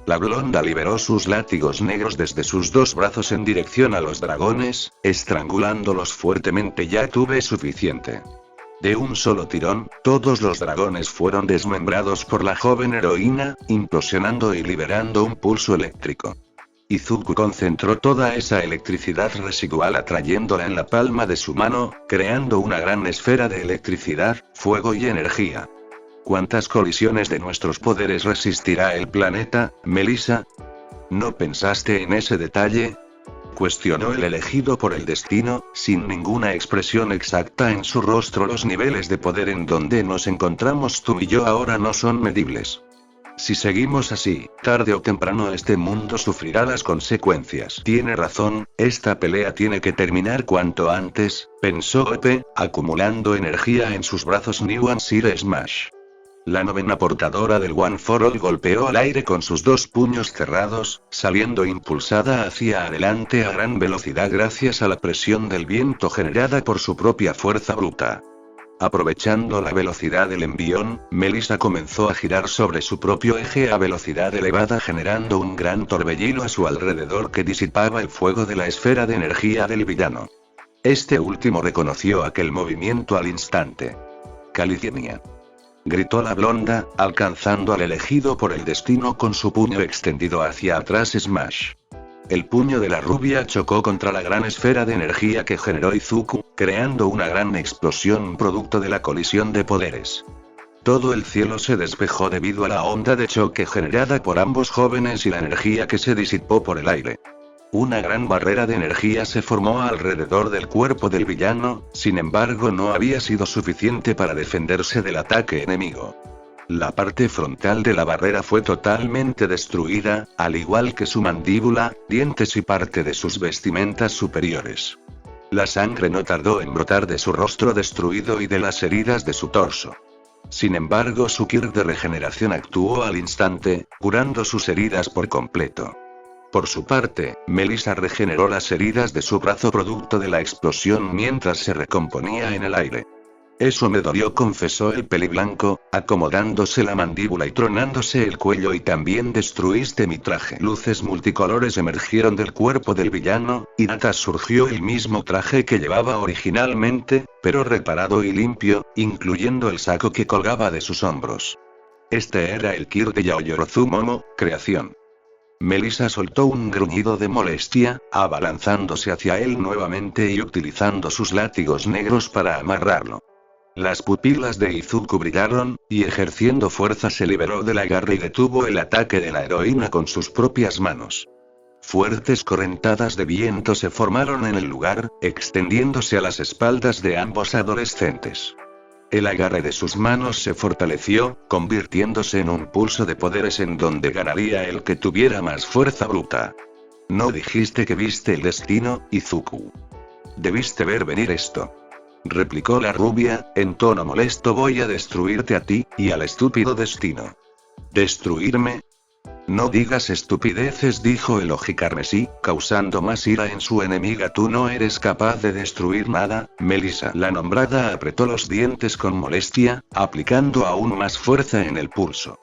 La blonda liberó sus látigos negros desde sus dos brazos en dirección a los dragones, estrangulándolos fuertemente. Ya tuve suficiente. De un solo tirón, todos los dragones fueron desmembrados por la joven heroína, implosionando y liberando un pulso eléctrico. Izuku concentró toda esa electricidad residual atrayéndola en la palma de su mano, creando una gran esfera de electricidad, fuego y energía. ¿Cuántas colisiones de nuestros poderes resistirá el planeta, Melissa? ¿No pensaste en ese detalle? Cuestionó el elegido por el destino, sin ninguna expresión exacta en su rostro. Los niveles de poder en donde nos encontramos tú y yo ahora no son medibles. Si seguimos así, tarde o temprano este mundo sufrirá las consecuencias. Tiene razón, esta pelea tiene que terminar cuanto antes, pensó Epe, acumulando energía en sus brazos. New One Sire Smash. La novena portadora del One for All golpeó al aire con sus dos puños cerrados, saliendo impulsada hacia adelante a gran velocidad gracias a la presión del viento generada por su propia fuerza bruta. Aprovechando la velocidad del envión, Melissa comenzó a girar sobre su propio eje a velocidad elevada generando un gran torbellino a su alrededor que disipaba el fuego de la esfera de energía del villano. Este último reconoció aquel movimiento al instante. Calicinia. Gritó la blonda, alcanzando al elegido por el destino con su puño extendido hacia atrás. Smash. El puño de la rubia chocó contra la gran esfera de energía que generó Izuku, creando una gran explosión producto de la colisión de poderes. Todo el cielo se despejó debido a la onda de choque generada por ambos jóvenes y la energía que se disipó por el aire. Una gran barrera de energía se formó alrededor del cuerpo del villano, sin embargo no había sido suficiente para defenderse del ataque enemigo. La parte frontal de la barrera fue totalmente destruida, al igual que su mandíbula, dientes y parte de sus vestimentas superiores. La sangre no tardó en brotar de su rostro destruido y de las heridas de su torso. Sin embargo, su Kirk de regeneración actuó al instante, curando sus heridas por completo. Por su parte, Melissa regeneró las heridas de su brazo producto de la explosión mientras se recomponía en el aire. Eso me dolió, confesó el peliblanco, acomodándose la mandíbula y tronándose el cuello. Y también destruiste mi traje. Luces multicolores emergieron del cuerpo del villano, y Nata surgió el mismo traje que llevaba originalmente, pero reparado y limpio, incluyendo el saco que colgaba de sus hombros. Este era el Kirk de Yaoyorozu Momo, creación. Melissa soltó un gruñido de molestia, abalanzándose hacia él nuevamente y utilizando sus látigos negros para amarrarlo. Las pupilas de Izuku brillaron, y ejerciendo fuerza se liberó del agarre y detuvo el ataque de la heroína con sus propias manos. Fuertes correntadas de viento se formaron en el lugar, extendiéndose a las espaldas de ambos adolescentes. El agarre de sus manos se fortaleció, convirtiéndose en un pulso de poderes en donde ganaría el que tuviera más fuerza bruta. ¿No dijiste que viste el destino, Izuku? Debiste ver venir esto. Replicó la rubia, en tono molesto. Voy a destruirte a ti, y al estúpido destino. ¿Destruirme? No digas estupideces, dijo el Ojicarmesí, causando más ira en su enemiga. Tú no eres capaz de destruir nada, Melissa. La nombrada apretó los dientes con molestia, aplicando aún más fuerza en el pulso.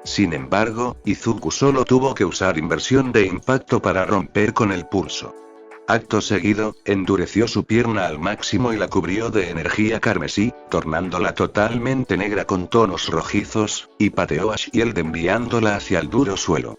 Sin embargo, Izuku solo tuvo que usar inversión de impacto para romper con el pulso. Acto seguido, endureció su pierna al máximo y la cubrió de energía carmesí, tornándola totalmente negra con tonos rojizos, y pateó a Shield enviándola hacia el duro suelo.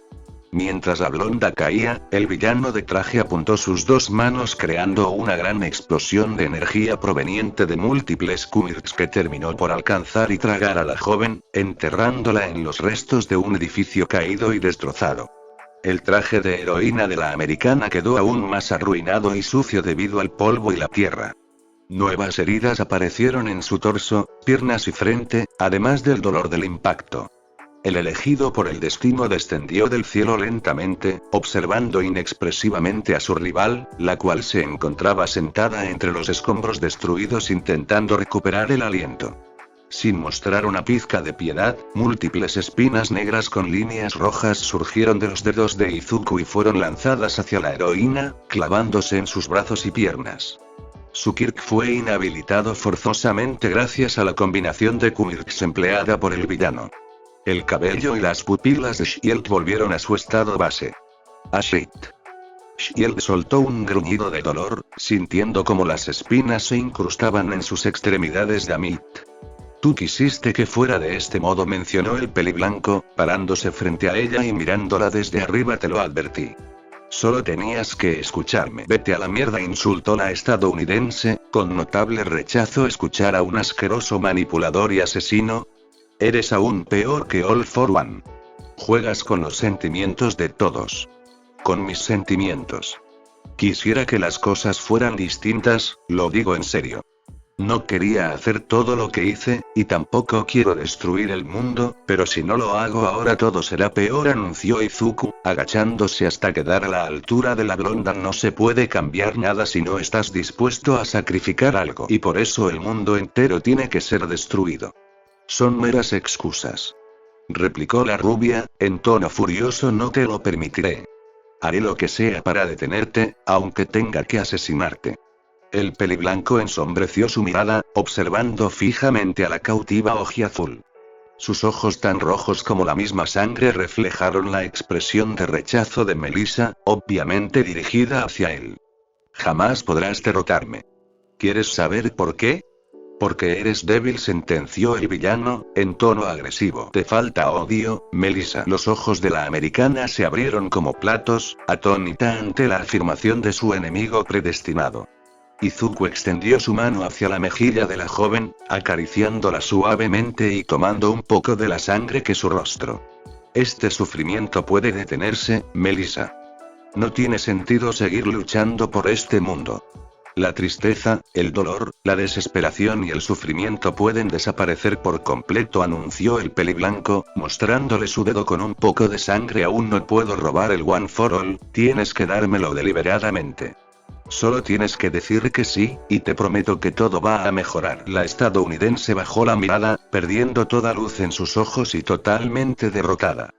Mientras la blonda caía, el villano de traje apuntó sus dos manos creando una gran explosión de energía proveniente de múltiples Kumirks que terminó por alcanzar y tragar a la joven, enterrándola en los restos de un edificio caído y destrozado. El traje de heroína de la americana quedó aún más arruinado y sucio debido al polvo y la tierra. Nuevas heridas aparecieron en su torso, piernas y frente, además del dolor del impacto. El elegido por el destino descendió del cielo lentamente, observando inexpresivamente a su rival, la cual se encontraba sentada entre los escombros destruidos intentando recuperar el aliento. Sin mostrar una pizca de piedad, múltiples espinas negras con líneas rojas surgieron de los dedos de Izuku y fueron lanzadas hacia la heroína, clavándose en sus brazos y piernas. Su Kirk fue inhabilitado forzosamente gracias a la combinación de Kumirks empleada por el villano. El cabello y las pupilas de Shield volvieron a su estado base. Ashit. Shield soltó un gruñido de dolor, sintiendo como las espinas se incrustaban en sus extremidades de Amit. Tú quisiste que fuera de este modo, mencionó el peliblanco, parándose frente a ella y mirándola desde arriba. Te lo advertí. Solo tenías que escucharme. Vete a la mierda, insultó la estadounidense, con notable rechazo escuchar a un asqueroso manipulador y asesino. Eres aún peor que All for One. Juegas con los sentimientos de todos. Con mis sentimientos. Quisiera que las cosas fueran distintas, lo digo en serio. No quería hacer todo lo que hice, y tampoco quiero destruir el mundo, pero si no lo hago ahora todo será peor, anunció Izuku, agachándose hasta quedar a la altura de la blonda. No se puede cambiar nada si no estás dispuesto a sacrificar algo, y por eso el mundo entero tiene que ser destruido. Son meras excusas. Replicó la rubia, en tono furioso. No te lo permitiré. Haré lo que sea para detenerte, aunque tenga que asesinarte. El peliblanco ensombreció su mirada, observando fijamente a la cautiva ojiazul. Sus ojos tan rojos como la misma sangre reflejaron la expresión de rechazo de Melissa, obviamente dirigida hacia él. Jamás podrás derrotarme. ¿Quieres saber por qué? Porque eres débil, sentenció el villano, en tono agresivo. Te falta odio, Melissa. Los ojos de la americana se abrieron como platos, atónita ante la afirmación de su enemigo predestinado. Izuku extendió su mano hacia la mejilla de la joven, acariciándola suavemente y tomando un poco de la sangre que su rostro. Este sufrimiento puede detenerse, Melissa. No tiene sentido seguir luchando por este mundo. La tristeza, el dolor, la desesperación y el sufrimiento pueden desaparecer por completo, anunció el peliblanco, mostrándole su dedo con un poco de sangre. Aún no puedo robar el One for All, tienes que dármelo deliberadamente. Solo tienes que decir que sí, y te prometo que todo va a mejorar. La estadounidense bajó la mirada, perdiendo toda luz en sus ojos y totalmente derrotada.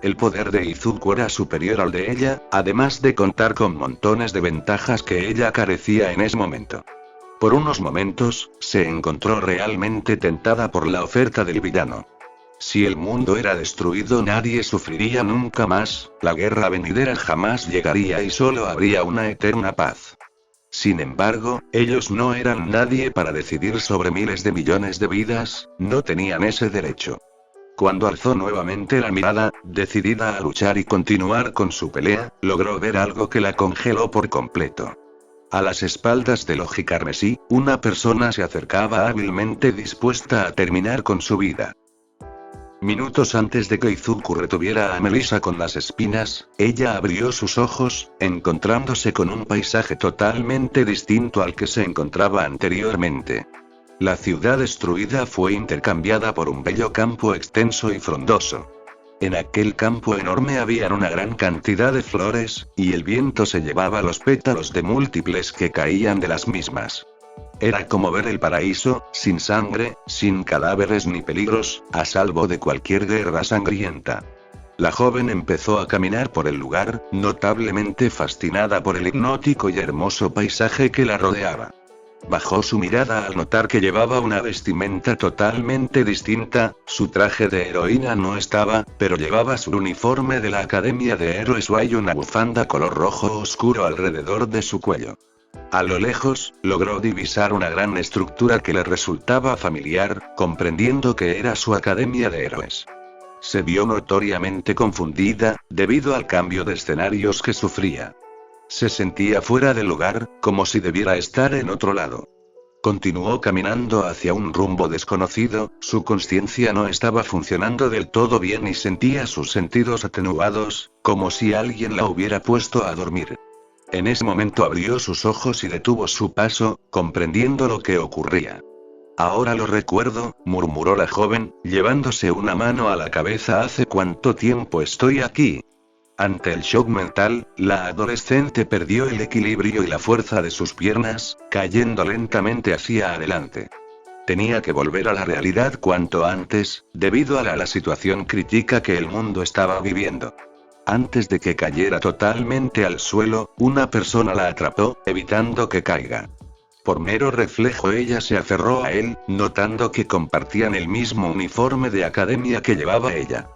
El poder de Izuku era superior al de ella, además de contar con montones de ventajas que ella carecía en ese momento. Por unos momentos, se encontró realmente tentada por la oferta del villano. Si el mundo era destruido, nadie sufriría nunca más, la guerra venidera jamás llegaría y solo habría una eterna paz. Sin embargo, ellos no eran nadie para decidir sobre miles de millones de vidas, no tenían ese derecho. Cuando alzó nuevamente la mirada, decidida a luchar y continuar con su pelea, logró ver algo que la congeló por completo. A las espaldas del oji carmesí, una persona se acercaba hábilmente dispuesta a terminar con su vida. Minutos antes de que Izuku retuviera a Melissa con las espinas, ella abrió sus ojos, encontrándose con un paisaje totalmente distinto al que se encontraba anteriormente. La ciudad destruida fue intercambiada por un bello campo extenso y frondoso. En aquel campo enorme había una gran cantidad de flores, y el viento se llevaba los pétalos de múltiples que caían de las mismas. Era como ver el paraíso, sin sangre, sin cadáveres ni peligros, a salvo de cualquier guerra sangrienta. La joven empezó a caminar por el lugar, notablemente fascinada por el hipnótico y hermoso paisaje que la rodeaba. Bajó su mirada al notar que llevaba una vestimenta totalmente distinta, su traje de heroína no estaba, pero llevaba su uniforme de la Academia de Héroes y una bufanda color rojo oscuro alrededor de su cuello. A lo lejos, logró divisar una gran estructura que le resultaba familiar, comprendiendo que era su Academia de Héroes. Se vio notoriamente confundida, debido al cambio de escenarios que sufría. Se sentía fuera de lugar, como si debiera estar en otro lado. Continuó caminando hacia un rumbo desconocido, su conciencia no estaba funcionando del todo bien y sentía sus sentidos atenuados, como si alguien la hubiera puesto a dormir. En ese momento abrió sus ojos y detuvo su paso, comprendiendo lo que ocurría. Ahora lo recuerdo, murmuró la joven, llevándose una mano a la cabeza. ¿Hace cuánto tiempo estoy aquí? Ante el shock mental, la adolescente perdió el equilibrio y la fuerza de sus piernas, cayendo lentamente hacia adelante. Tenía que volver a la realidad cuanto antes, debido a la situación crítica que el mundo estaba viviendo. Antes de que cayera totalmente al suelo, una persona la atrapó, evitando que caiga. Por mero reflejo ella se aferró a él, notando que compartían el mismo uniforme de academia que llevaba ella.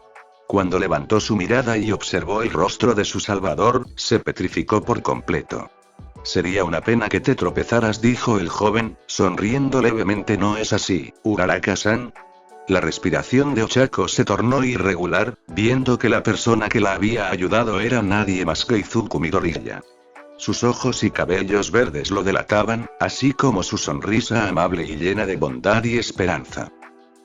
Cuando levantó su mirada y observó el rostro de su salvador, se petrificó por completo. Sería una pena que te tropezaras, dijo el joven, sonriendo levemente. ¿No es así, Uraraka-san? La respiración de Ochako se tornó irregular, viendo que la persona que la había ayudado era nadie más que Izuku Midoriya. Sus ojos y cabellos verdes lo delataban, así como su sonrisa amable y llena de bondad y esperanza.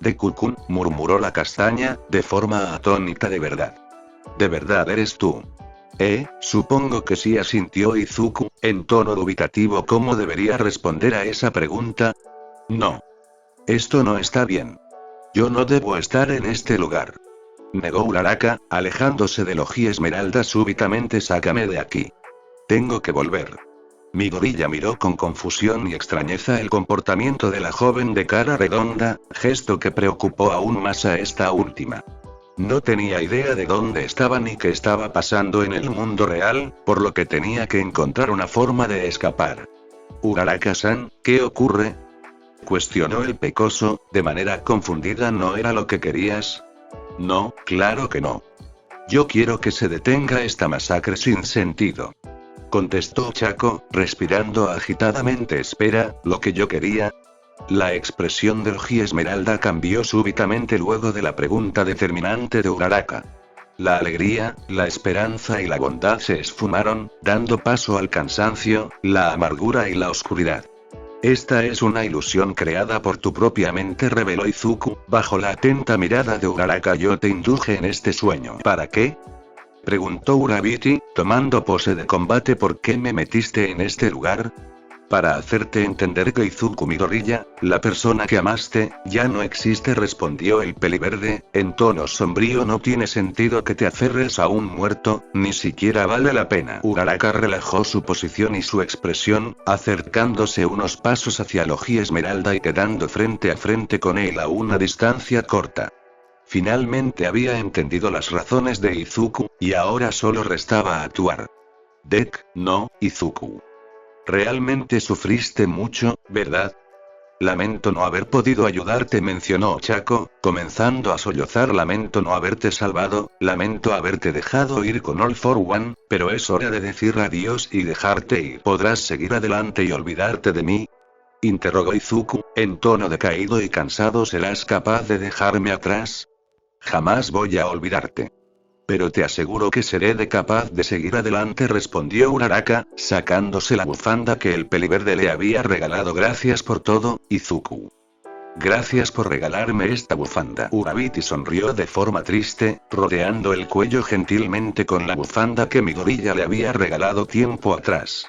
Deku-kun, murmuró la castaña, de forma atónita. ¿De verdad eres tú? Supongo que sí, asintió Izuku, en tono dubitativo. ¿Cómo debería responder a esa pregunta? No. Esto no está bien. Yo no debo estar en este lugar. Negó Uraraka, alejándose del Oji Esmeralda súbitamente. Sácame de aquí. Tengo que volver. Midoriya miró con confusión y extrañeza el comportamiento de la joven de cara redonda, gesto que preocupó aún más a esta última. No tenía idea de dónde estaba ni qué estaba pasando en el mundo real, por lo que tenía que encontrar una forma de escapar. Uraraka-san, ¿qué ocurre? Cuestionó el pecoso, de manera confundida. ¿No era lo que querías? No, claro que no. Yo quiero que se detenga esta masacre sin sentido. Contestó Ochako, respirando agitadamente. Espera, ¿lo que yo quería? La expresión del Oji Esmeralda cambió súbitamente luego de la pregunta determinante de Uraraka. La alegría, la esperanza y la bondad se esfumaron, dando paso al cansancio, la amargura y la oscuridad. Esta es una ilusión creada por tu propia mente, reveló Izuku, bajo la atenta mirada de Uraraka. Yo te induje en este sueño. ¿Para qué? Preguntó Urabiti, tomando pose de combate. ¿Por qué me metiste en este lugar? Para hacerte entender que Izuku Midoriya, la persona que amaste, ya no existe, respondió el peliverde, en tono sombrío. No tiene sentido que te aferres a un muerto, ni siquiera vale la pena. Uraraka relajó su posición y su expresión, acercándose unos pasos hacia el Oji Esmeralda y quedando frente a frente con él a una distancia corta. Finalmente había entendido las razones de Izuku, y ahora solo restaba actuar. No, Izuku. Realmente sufriste mucho, ¿verdad? Lamento no haber podido ayudarte, mencionó Ochako, comenzando a sollozar. Lamento no haberte salvado, lamento haberte dejado ir con All for One, pero es hora de decir adiós y dejarte ir. ¿Podrás seguir adelante y olvidarte de mí? Interrogó Izuku, en tono decaído y cansado. ¿Serás capaz de dejarme atrás? Jamás voy a olvidarte. Pero te aseguro que seré capaz de seguir adelante, respondió Uraraka, sacándose la bufanda que el peliverde le había regalado. Gracias por todo, Izuku. Gracias por regalarme esta bufanda. Urabiti sonrió de forma triste, rodeando el cuello gentilmente con la bufanda que Midoriya le había regalado tiempo atrás.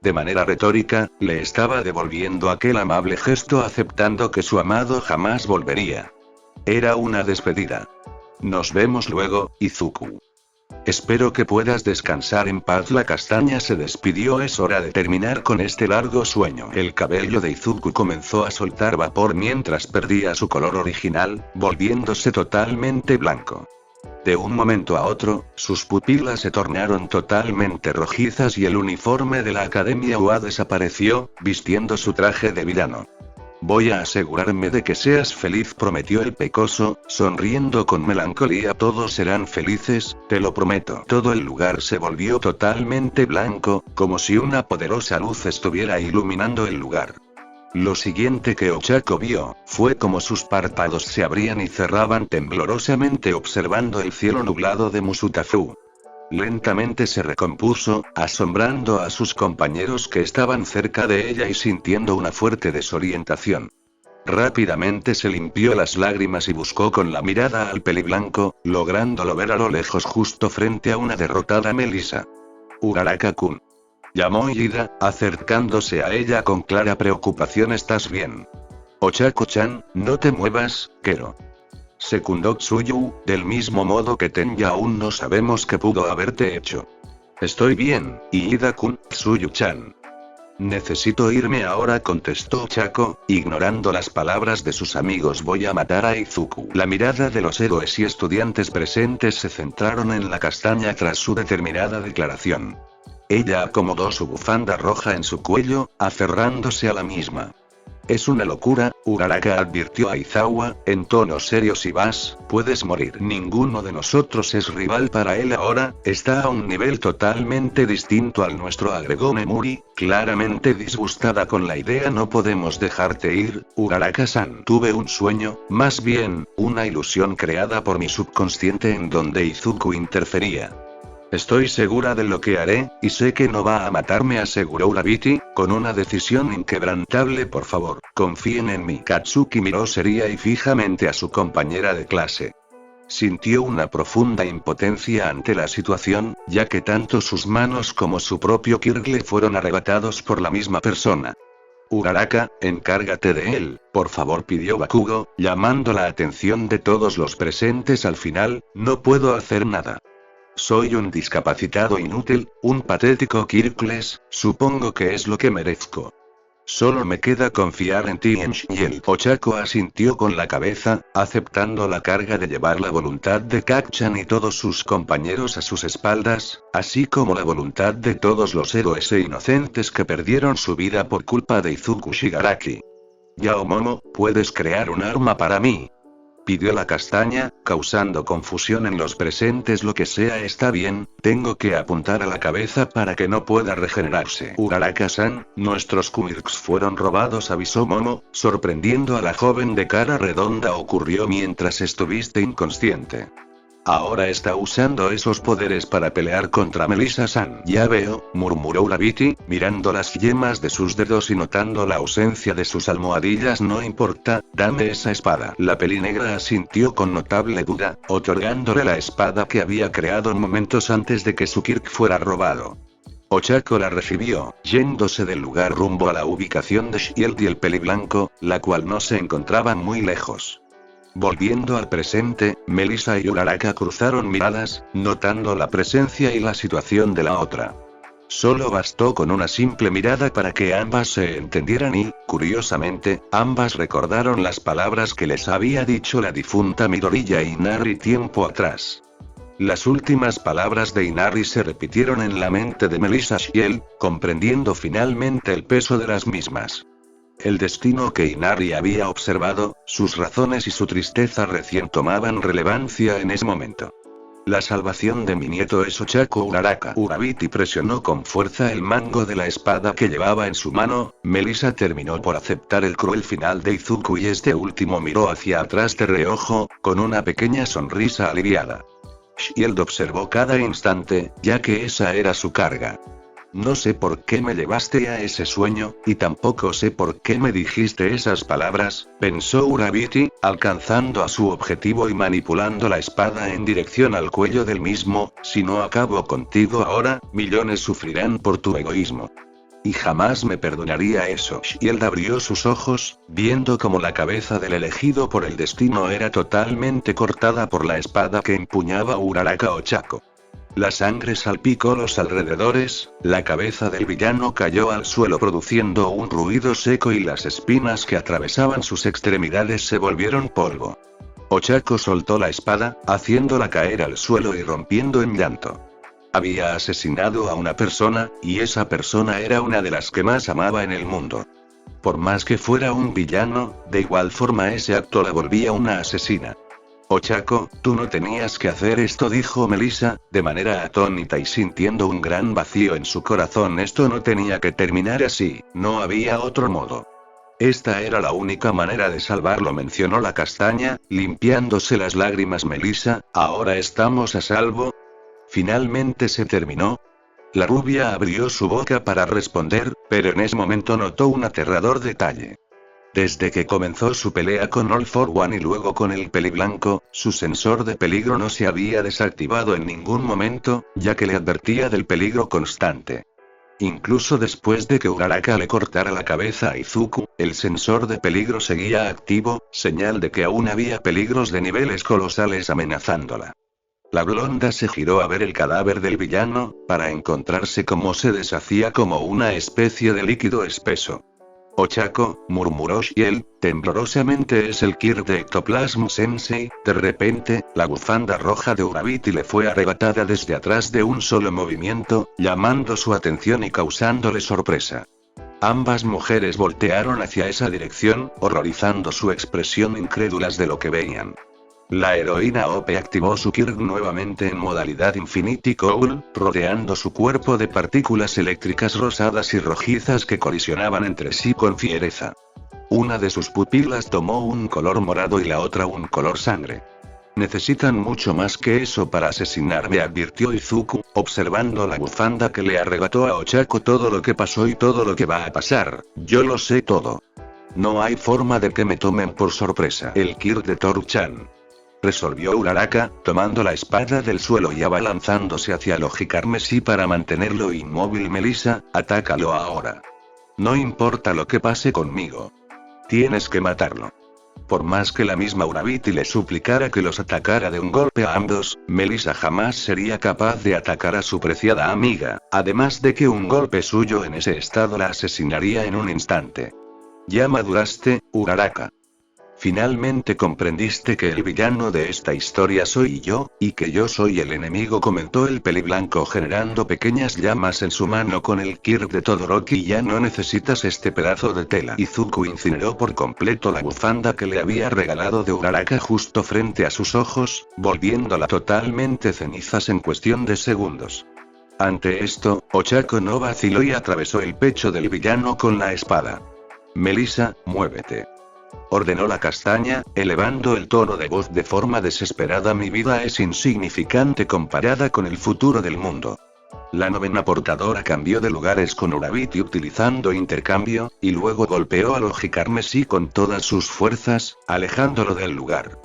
De manera retórica, le estaba devolviendo aquel amable gesto, aceptando que su amado jamás volvería. Era una despedida. Nos vemos luego, Izuku. Espero que puedas descansar en paz. La castaña se despidió. Es hora de terminar con este largo sueño. El cabello de Izuku comenzó a soltar vapor mientras perdía su color original, volviéndose totalmente blanco. De un momento a otro, sus pupilas se tornaron totalmente rojizas y el uniforme de la Academia UA desapareció, vistiendo su traje de villano. Voy a asegurarme de que seas feliz, prometió el pecoso, sonriendo con melancolía. Todos serán felices, te lo prometo. Todo el lugar se volvió totalmente blanco, como si una poderosa luz estuviera iluminando el lugar. Lo siguiente que Ochako vio, fue como sus párpados se abrían y cerraban temblorosamente observando el cielo nublado de Musutafu. Lentamente se recompuso, asombrando a sus compañeros que estaban cerca de ella y sintiendo una fuerte desorientación. Rápidamente se limpió las lágrimas y buscó con la mirada al peliblanco, lográndolo ver a lo lejos justo frente a una derrotada Melissa. Uraraka-kun, llamó Ida, acercándose a ella con clara preocupación. ¿Estás bien? Ochako-chan, no te muevas, Kero. Secundó Tsuyu, del mismo modo que Tenya aún no sabemos qué pudo haberte hecho. Estoy bien, Ida-kun, Tsuyu-chan. Necesito irme ahora, contestó Ochako, ignorando las palabras de sus amigos. Voy a matar a Izuku. La mirada de los héroes y estudiantes presentes se centraron en la castaña tras su determinada declaración. Ella acomodó su bufanda roja en su cuello, aferrándose a la misma. Es una locura, Uraraka advirtió a Izawa, en tono serio. Si vas, puedes morir. Ninguno de nosotros es rival para él ahora, está a un nivel totalmente distinto al nuestro, agregó Memuri, claramente disgustada con la idea. No podemos dejarte ir, Uraraka-san. Tuve un sueño, más bien, una ilusión creada por mi subconsciente en donde Izuku interfería. Estoy segura de lo que haré, y sé que no va a matarme, aseguró Urabiti, con una decisión inquebrantable. Por favor, confíen en mí. Katsuki miró seria y fijamente a su compañera de clase. Sintió una profunda impotencia ante la situación, ya que tanto sus manos como su propio Kirgle fueron arrebatados por la misma persona. Uraraka, encárgate de él, por favor, pidió Bakugo, llamando la atención de todos los presentes. Al final, no puedo hacer nada. Soy un discapacitado inútil, un patético Kirkles, supongo que es lo que merezco. Solo me queda confiar en ti, Enchiel. Ochako asintió con la cabeza, aceptando la carga de llevar la voluntad de Kacchan y todos sus compañeros a sus espaldas, así como la voluntad de todos los héroes e inocentes que perdieron su vida por culpa de Izuku Shigaraki. Yaomomo, ¿puedes crear un arma para mí?, pidió la castaña, causando confusión en los presentes. Lo que sea está bien, tengo que apuntar a la cabeza para que no pueda regenerarse. Uraraka-san, nuestros quirks fueron robados, avisó Momo, sorprendiendo a la joven de cara redonda. Ocurrió mientras estuviste inconsciente. Ahora está usando esos poderes para pelear contra Melissa-san. Ya veo, murmuró Urabiti, mirando las yemas de sus dedos y notando la ausencia de sus almohadillas. No importa, dame esa espada. La pelinegra asintió con notable duda, otorgándole la espada que había creado momentos antes de que su Kirk fuera robado. Ochako la recibió, yéndose del lugar rumbo a la ubicación de Shield y el peliblanco, la cual no se encontraba muy lejos. Volviendo al presente, Melissa y Uraraka cruzaron miradas, notando la presencia y la situación de la otra. Solo bastó con una simple mirada para que ambas se entendieran y, curiosamente, ambas recordaron las palabras que les había dicho la difunta Midoriya Inari tiempo atrás. Las últimas palabras de Inari se repitieron en la mente de Melissa Shield, comprendiendo finalmente el peso de las mismas. El destino que Inari había observado, sus razones y su tristeza recién tomaban relevancia en ese momento. La salvación de mi nieto es Ochako Uraraka. Urabiti presionó con fuerza el mango de la espada que llevaba en su mano. Melissa terminó por aceptar el cruel final de Izuku y este último miró hacia atrás de reojo, con una pequeña sonrisa aliviada. Shield observó cada instante, ya que esa era su carga. No sé por qué me llevaste a ese sueño, y tampoco sé por qué me dijiste esas palabras, pensó Urabiti, alcanzando a su objetivo y manipulando la espada en dirección al cuello del mismo. Si no acabo contigo ahora, millones sufrirán por tu egoísmo. Y jamás me perdonaría eso. Shield abrió sus ojos, viendo como la cabeza del elegido por el destino era totalmente cortada por la espada que empuñaba Uraraka Ochako. La sangre salpicó los alrededores, la cabeza del villano cayó al suelo produciendo un ruido seco y las espinas que atravesaban sus extremidades se volvieron polvo. Ochako soltó la espada, haciéndola caer al suelo y rompiendo en llanto. Había asesinado a una persona, y esa persona era una de las que más amaba en el mundo. Por más que fuera un villano, de igual forma ese acto la volvía una asesina. Ochako, tú no tenías que hacer esto, dijo Melissa, de manera atónita y sintiendo un gran vacío en su corazón. Esto no tenía que terminar así, no había otro modo. Esta era la única manera de salvarlo, mencionó la castaña, limpiándose las lágrimas. Melissa, ¿ahora estamos a salvo? ¿Finalmente se terminó? La rubia abrió su boca para responder, pero en ese momento notó un aterrador detalle. Desde que comenzó su pelea con All for One y luego con el peliblanco, su sensor de peligro no se había desactivado en ningún momento, ya que le advertía del peligro constante. Incluso después de que Uraraka le cortara la cabeza a Izuku, el sensor de peligro seguía activo, señal de que aún había peligros de niveles colosales amenazándola. La blonda se giró a ver el cadáver del villano, para encontrarse cómo se deshacía como una especie de líquido espeso. Ochako, murmuró Shiel, temblorosamente, es el Kir de Ectoplasm Sensei. De repente, la bufanda roja de Urabiti le fue arrebatada desde atrás de un solo movimiento, llamando su atención y causándole sorpresa. Ambas mujeres voltearon hacia esa dirección, horrorizando su expresión incrédulas de lo que veían. La heroína OP activó su Kirk nuevamente en modalidad Infinity Cowl, rodeando su cuerpo de partículas eléctricas rosadas y rojizas que colisionaban entre sí con fiereza. Una de sus pupilas tomó un color morado y la otra un color sangre. Necesitan mucho más que eso para asesinarme, advirtió Izuku, observando la bufanda que le arrebató a Ochako. Todo lo que pasó y todo lo que va a pasar, yo lo sé todo. No hay forma de que me tomen por sorpresa. El Kirk de Toru-chan, resolvió Uraraka, tomando la espada del suelo y abalanzándose hacia Logi Carmesí para mantenerlo inmóvil. Melissa, atácalo ahora. No importa lo que pase conmigo. Tienes que matarlo. Por más que la misma Urabiti le suplicara que los atacara de un golpe a ambos, Melissa jamás sería capaz de atacar a su preciada amiga, además de que un golpe suyo en ese estado la asesinaría en un instante. Ya maduraste, Uraraka. Finalmente comprendiste que el villano de esta historia soy yo, y que yo soy el enemigo, comentó el peliblanco generando pequeñas llamas en su mano con el Kirk de Todoroki. Ya no necesitas este pedazo de tela. Izuku incineró por completo la bufanda que le había regalado de Uraraka justo frente a sus ojos, volviéndola totalmente cenizas en cuestión de segundos. Ante esto, Ochako no vaciló y atravesó el pecho del villano con la espada. Melissa, muévete, ordenó la castaña, elevando el tono de voz de forma desesperada. Mi vida es insignificante comparada con el futuro del mundo. La novena portadora cambió de lugares con Urabiti utilizando intercambio, y luego golpeó a Logi Carmesí con todas sus fuerzas, alejándolo del lugar.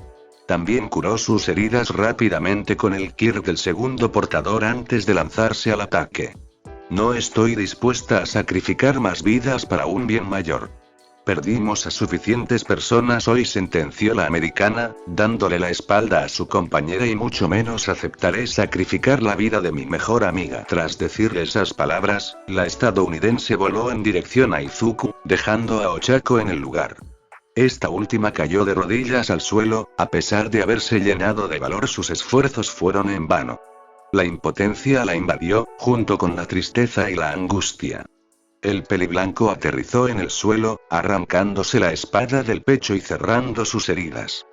También curó sus heridas rápidamente con el Kirk del segundo portador antes de lanzarse al ataque. No estoy dispuesta a sacrificar más vidas para un bien mayor. Perdimos a suficientes personas hoy, sentenció la americana, dándole la espalda a su compañera, y mucho menos aceptaré sacrificar la vida de mi mejor amiga. Tras decirle esas palabras, la estadounidense voló en dirección a Izuku, dejando a Ochako en el lugar. Esta última cayó de rodillas al suelo, a pesar de haberse llenado de valor. Sus esfuerzos fueron en vano. La impotencia la invadió, junto con la tristeza y la angustia. El peliblanco aterrizó en el suelo, arrancándose la espada del pecho y cerrando sus heridas.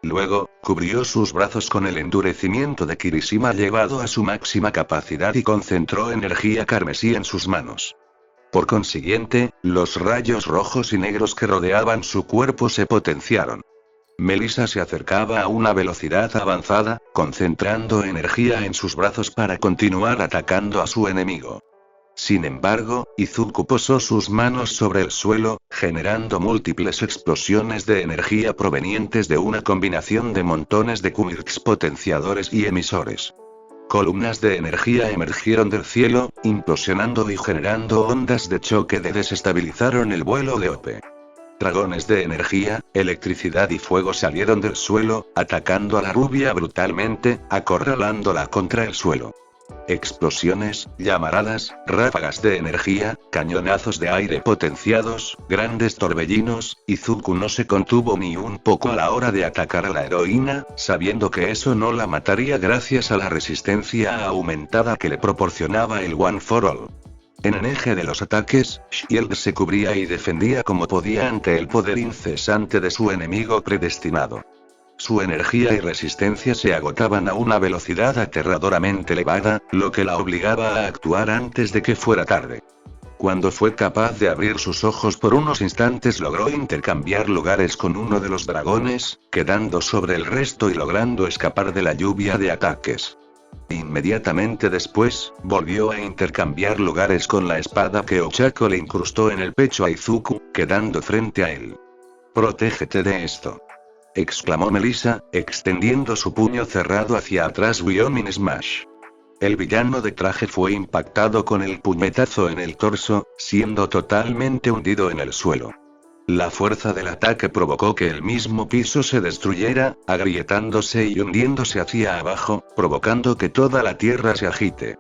Luego, cubrió sus brazos con el endurecimiento de Kirishima llevado a su máxima capacidad y concentró energía carmesí en sus manos. Por consiguiente, los rayos rojos y negros que rodeaban su cuerpo se potenciaron. Melissa se acercaba a una velocidad avanzada, concentrando energía en sus brazos para continuar atacando a su enemigo. Sin embargo, Izuku posó sus manos sobre el suelo, generando múltiples explosiones de energía provenientes de una combinación de montones de quirks potenciadores y emisores. Columnas de energía emergieron del cielo, implosionando y generando ondas de choque que desestabilizaron el vuelo de Ope. Dragones de energía, electricidad y fuego salieron del suelo, atacando a la rubia brutalmente, acorralándola contra el suelo. Explosiones, llamaradas, ráfagas de energía, cañonazos de aire potenciados, grandes torbellinos, Izuku no se contuvo ni un poco a la hora de atacar a la heroína, sabiendo que eso no la mataría gracias a la resistencia aumentada que le proporcionaba el One for All. En el eje de los ataques, Shield se cubría y defendía como podía ante el poder incesante de su enemigo predestinado. Su energía y resistencia se agotaban a una velocidad aterradoramente elevada, lo que la obligaba a actuar antes de que fuera tarde. Cuando fue capaz de abrir sus ojos por unos instantes logró intercambiar lugares con uno de los dragones, quedando sobre el resto y logrando escapar de la lluvia de ataques. Inmediatamente después, volvió a intercambiar lugares con la espada que Ochako le incrustó en el pecho a Izuku, quedando frente a él. «Protégete de esto», exclamó Melissa, extendiendo su puño cerrado hacia atrás. Wyoming Smash. El villano de traje fue impactado con el puñetazo en el torso, siendo totalmente hundido en el suelo. La fuerza del ataque provocó que el mismo piso se destruyera, agrietándose y hundiéndose hacia abajo, provocando que toda la tierra se agite.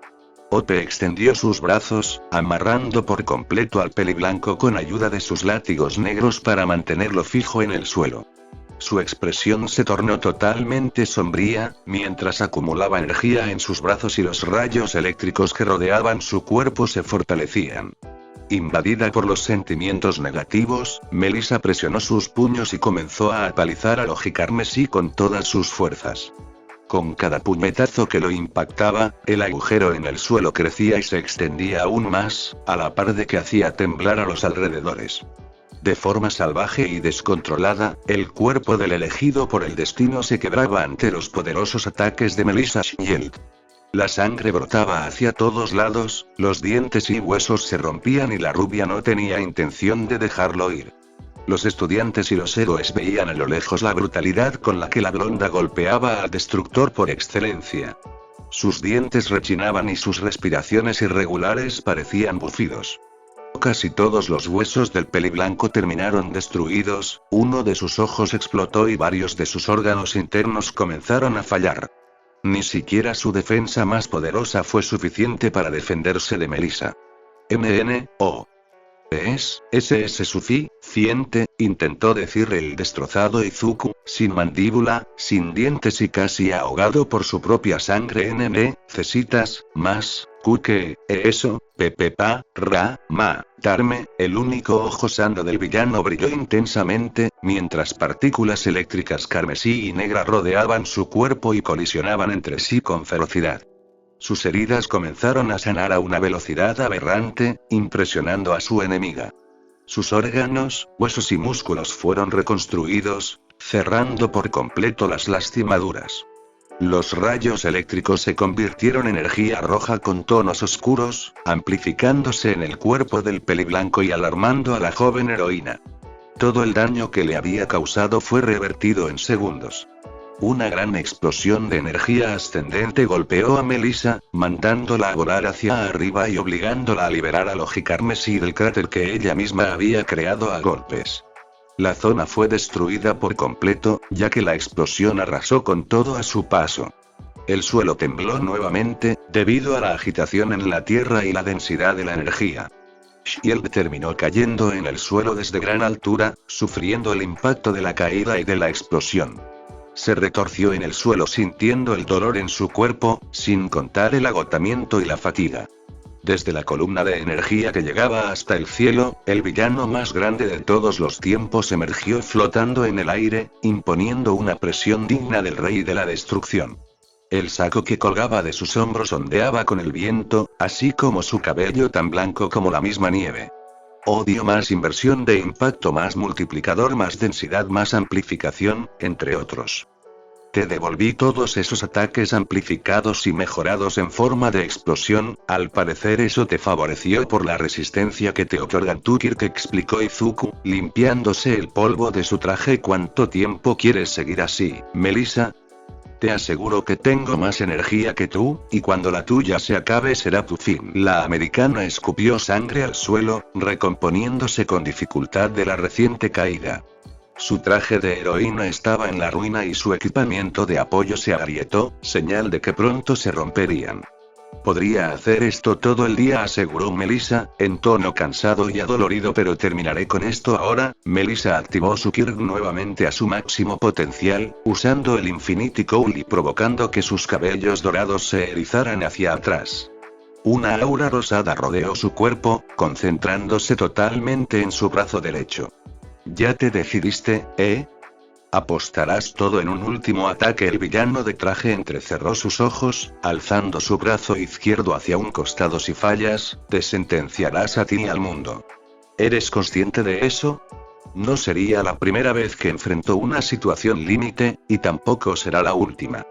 Ope extendió sus brazos, amarrando por completo al peliblanco con ayuda de sus látigos negros para mantenerlo fijo en el suelo. Su expresión se tornó totalmente sombría, mientras acumulaba energía en sus brazos y los rayos eléctricos que rodeaban su cuerpo se fortalecían. Invadida por los sentimientos negativos, Melissa presionó sus puños y comenzó a apalizar al Ojicarmesí con todas sus fuerzas. Con cada puñetazo que lo impactaba, el agujero en el suelo crecía y se extendía aún más, a la par de que hacía temblar a los alrededores. De forma salvaje y descontrolada, el cuerpo del elegido por el destino se quebraba ante los poderosos ataques de Melissa Shield. La sangre brotaba hacia todos lados, los dientes y huesos se rompían y la rubia no tenía intención de dejarlo ir. Los estudiantes y los héroes veían a lo lejos la brutalidad con la que la blonda golpeaba al destructor por excelencia. Sus dientes rechinaban y sus respiraciones irregulares parecían bufidos. Casi todos los huesos del peliblanco terminaron destruidos, uno de sus ojos explotó y varios de sus órganos internos comenzaron a fallar. Ni siquiera su defensa más poderosa fue suficiente para defenderse de Melissa. «MNO. ¿Ese es suficiente?», intentó decir el destrozado Izuku, sin mandíbula, sin dientes y casi ahogado por su propia sangre. «Necesitas más, Kuke, eso, matarme». El único ojo sano del villano brilló intensamente, mientras partículas eléctricas carmesí y negra rodeaban su cuerpo y colisionaban entre sí con ferocidad. Sus heridas comenzaron a sanar a una velocidad aberrante, impresionando a su enemiga. Sus órganos, huesos y músculos fueron reconstruidos, cerrando por completo las lastimaduras. Los rayos eléctricos se convirtieron en energía roja con tonos oscuros, amplificándose en el cuerpo del peliblanco y alarmando a la joven heroína. Todo el daño que le había causado fue revertido en segundos. Una gran explosión de energía ascendente golpeó a Melissa, mandándola a volar hacia arriba y obligándola a liberar al Ojicarmesí del cráter que ella misma había creado a golpes. La zona fue destruida por completo, ya que la explosión arrasó con todo a su paso. El suelo tembló nuevamente, debido a la agitación en la tierra y la densidad de la energía. Shield terminó cayendo en el suelo desde gran altura, sufriendo el impacto de la caída y de la explosión. Se retorció en el suelo sintiendo el dolor en su cuerpo, sin contar el agotamiento y la fatiga. Desde la columna de energía que llegaba hasta el cielo, el villano más grande de todos los tiempos emergió flotando en el aire, imponiendo una presión digna del rey de la destrucción. El saco que colgaba de sus hombros ondeaba con el viento, así como su cabello tan blanco como la misma nieve. Odio, más inversión de impacto, más multiplicador, más densidad, más amplificación, entre otros. Te devolví todos esos ataques amplificados y mejorados en forma de explosión, al parecer eso te favoreció por la resistencia que te otorgan tu Kirk, explicó Izuku, limpiándose el polvo de su traje. ¿Cuánto tiempo quieres seguir así, Melissa? Te aseguro que tengo más energía que tú, y cuando la tuya se acabe será tu fin. La americana escupió sangre al suelo, recomponiéndose con dificultad de la reciente caída. Su traje de heroína estaba en la ruina y su equipamiento de apoyo se agrietó, señal de que pronto se romperían. Podría hacer esto todo el día, aseguró Melissa, en tono cansado y adolorido, pero terminaré con esto ahora. Melissa activó su Kirk nuevamente a su máximo potencial, usando el Infinity Cowl y provocando que sus cabellos dorados se erizaran hacia atrás. Una aura rosada rodeó su cuerpo, concentrándose totalmente en su brazo derecho. ¿Ya te decidiste, eh? ¿Apostarás todo en un último ataque? El villano de traje entrecerró sus ojos, alzando su brazo izquierdo hacia un costado. Si fallas, te sentenciarás a ti y al mundo. ¿Eres consciente de eso? No sería la primera vez que enfrentó una situación límite, y tampoco será la última.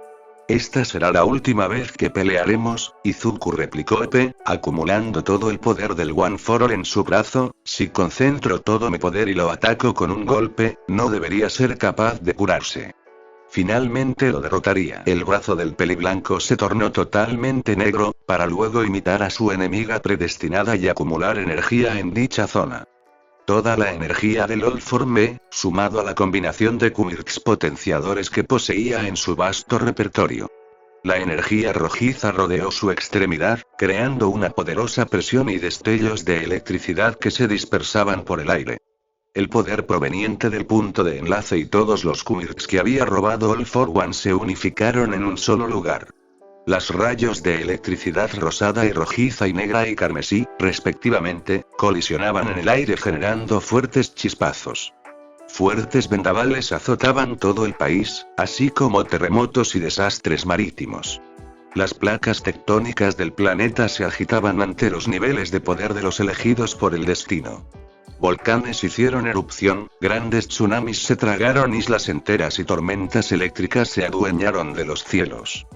Esta será la última vez que pelearemos, Izuku replicó Epe, acumulando todo el poder del One for All en su brazo. Si concentro todo mi poder y lo ataco con un golpe, no debería ser capaz de curarse. Finalmente lo derrotaría. El brazo del peliblanco se tornó totalmente negro, para luego imitar a su enemiga predestinada y acumular energía en dicha zona. Toda la energía del All For Me, sumado a la combinación de quirks potenciadores que poseía en su vasto repertorio. La energía rojiza rodeó su extremidad, creando una poderosa presión y destellos de electricidad que se dispersaban por el aire. El poder proveniente del punto de enlace y todos los quirks que había robado All For One se unificaron en un solo lugar. Las rayos de electricidad rosada y rojiza y negra y carmesí, respectivamente, colisionaban en el aire generando fuertes chispazos. Fuertes vendavales azotaban todo el país, así como terremotos y desastres marítimos. Las placas tectónicas del planeta se agitaban ante los niveles de poder de los elegidos por el destino. Volcanes hicieron erupción, grandes tsunamis se tragaron islas enteras y tormentas eléctricas se adueñaron de los cielos.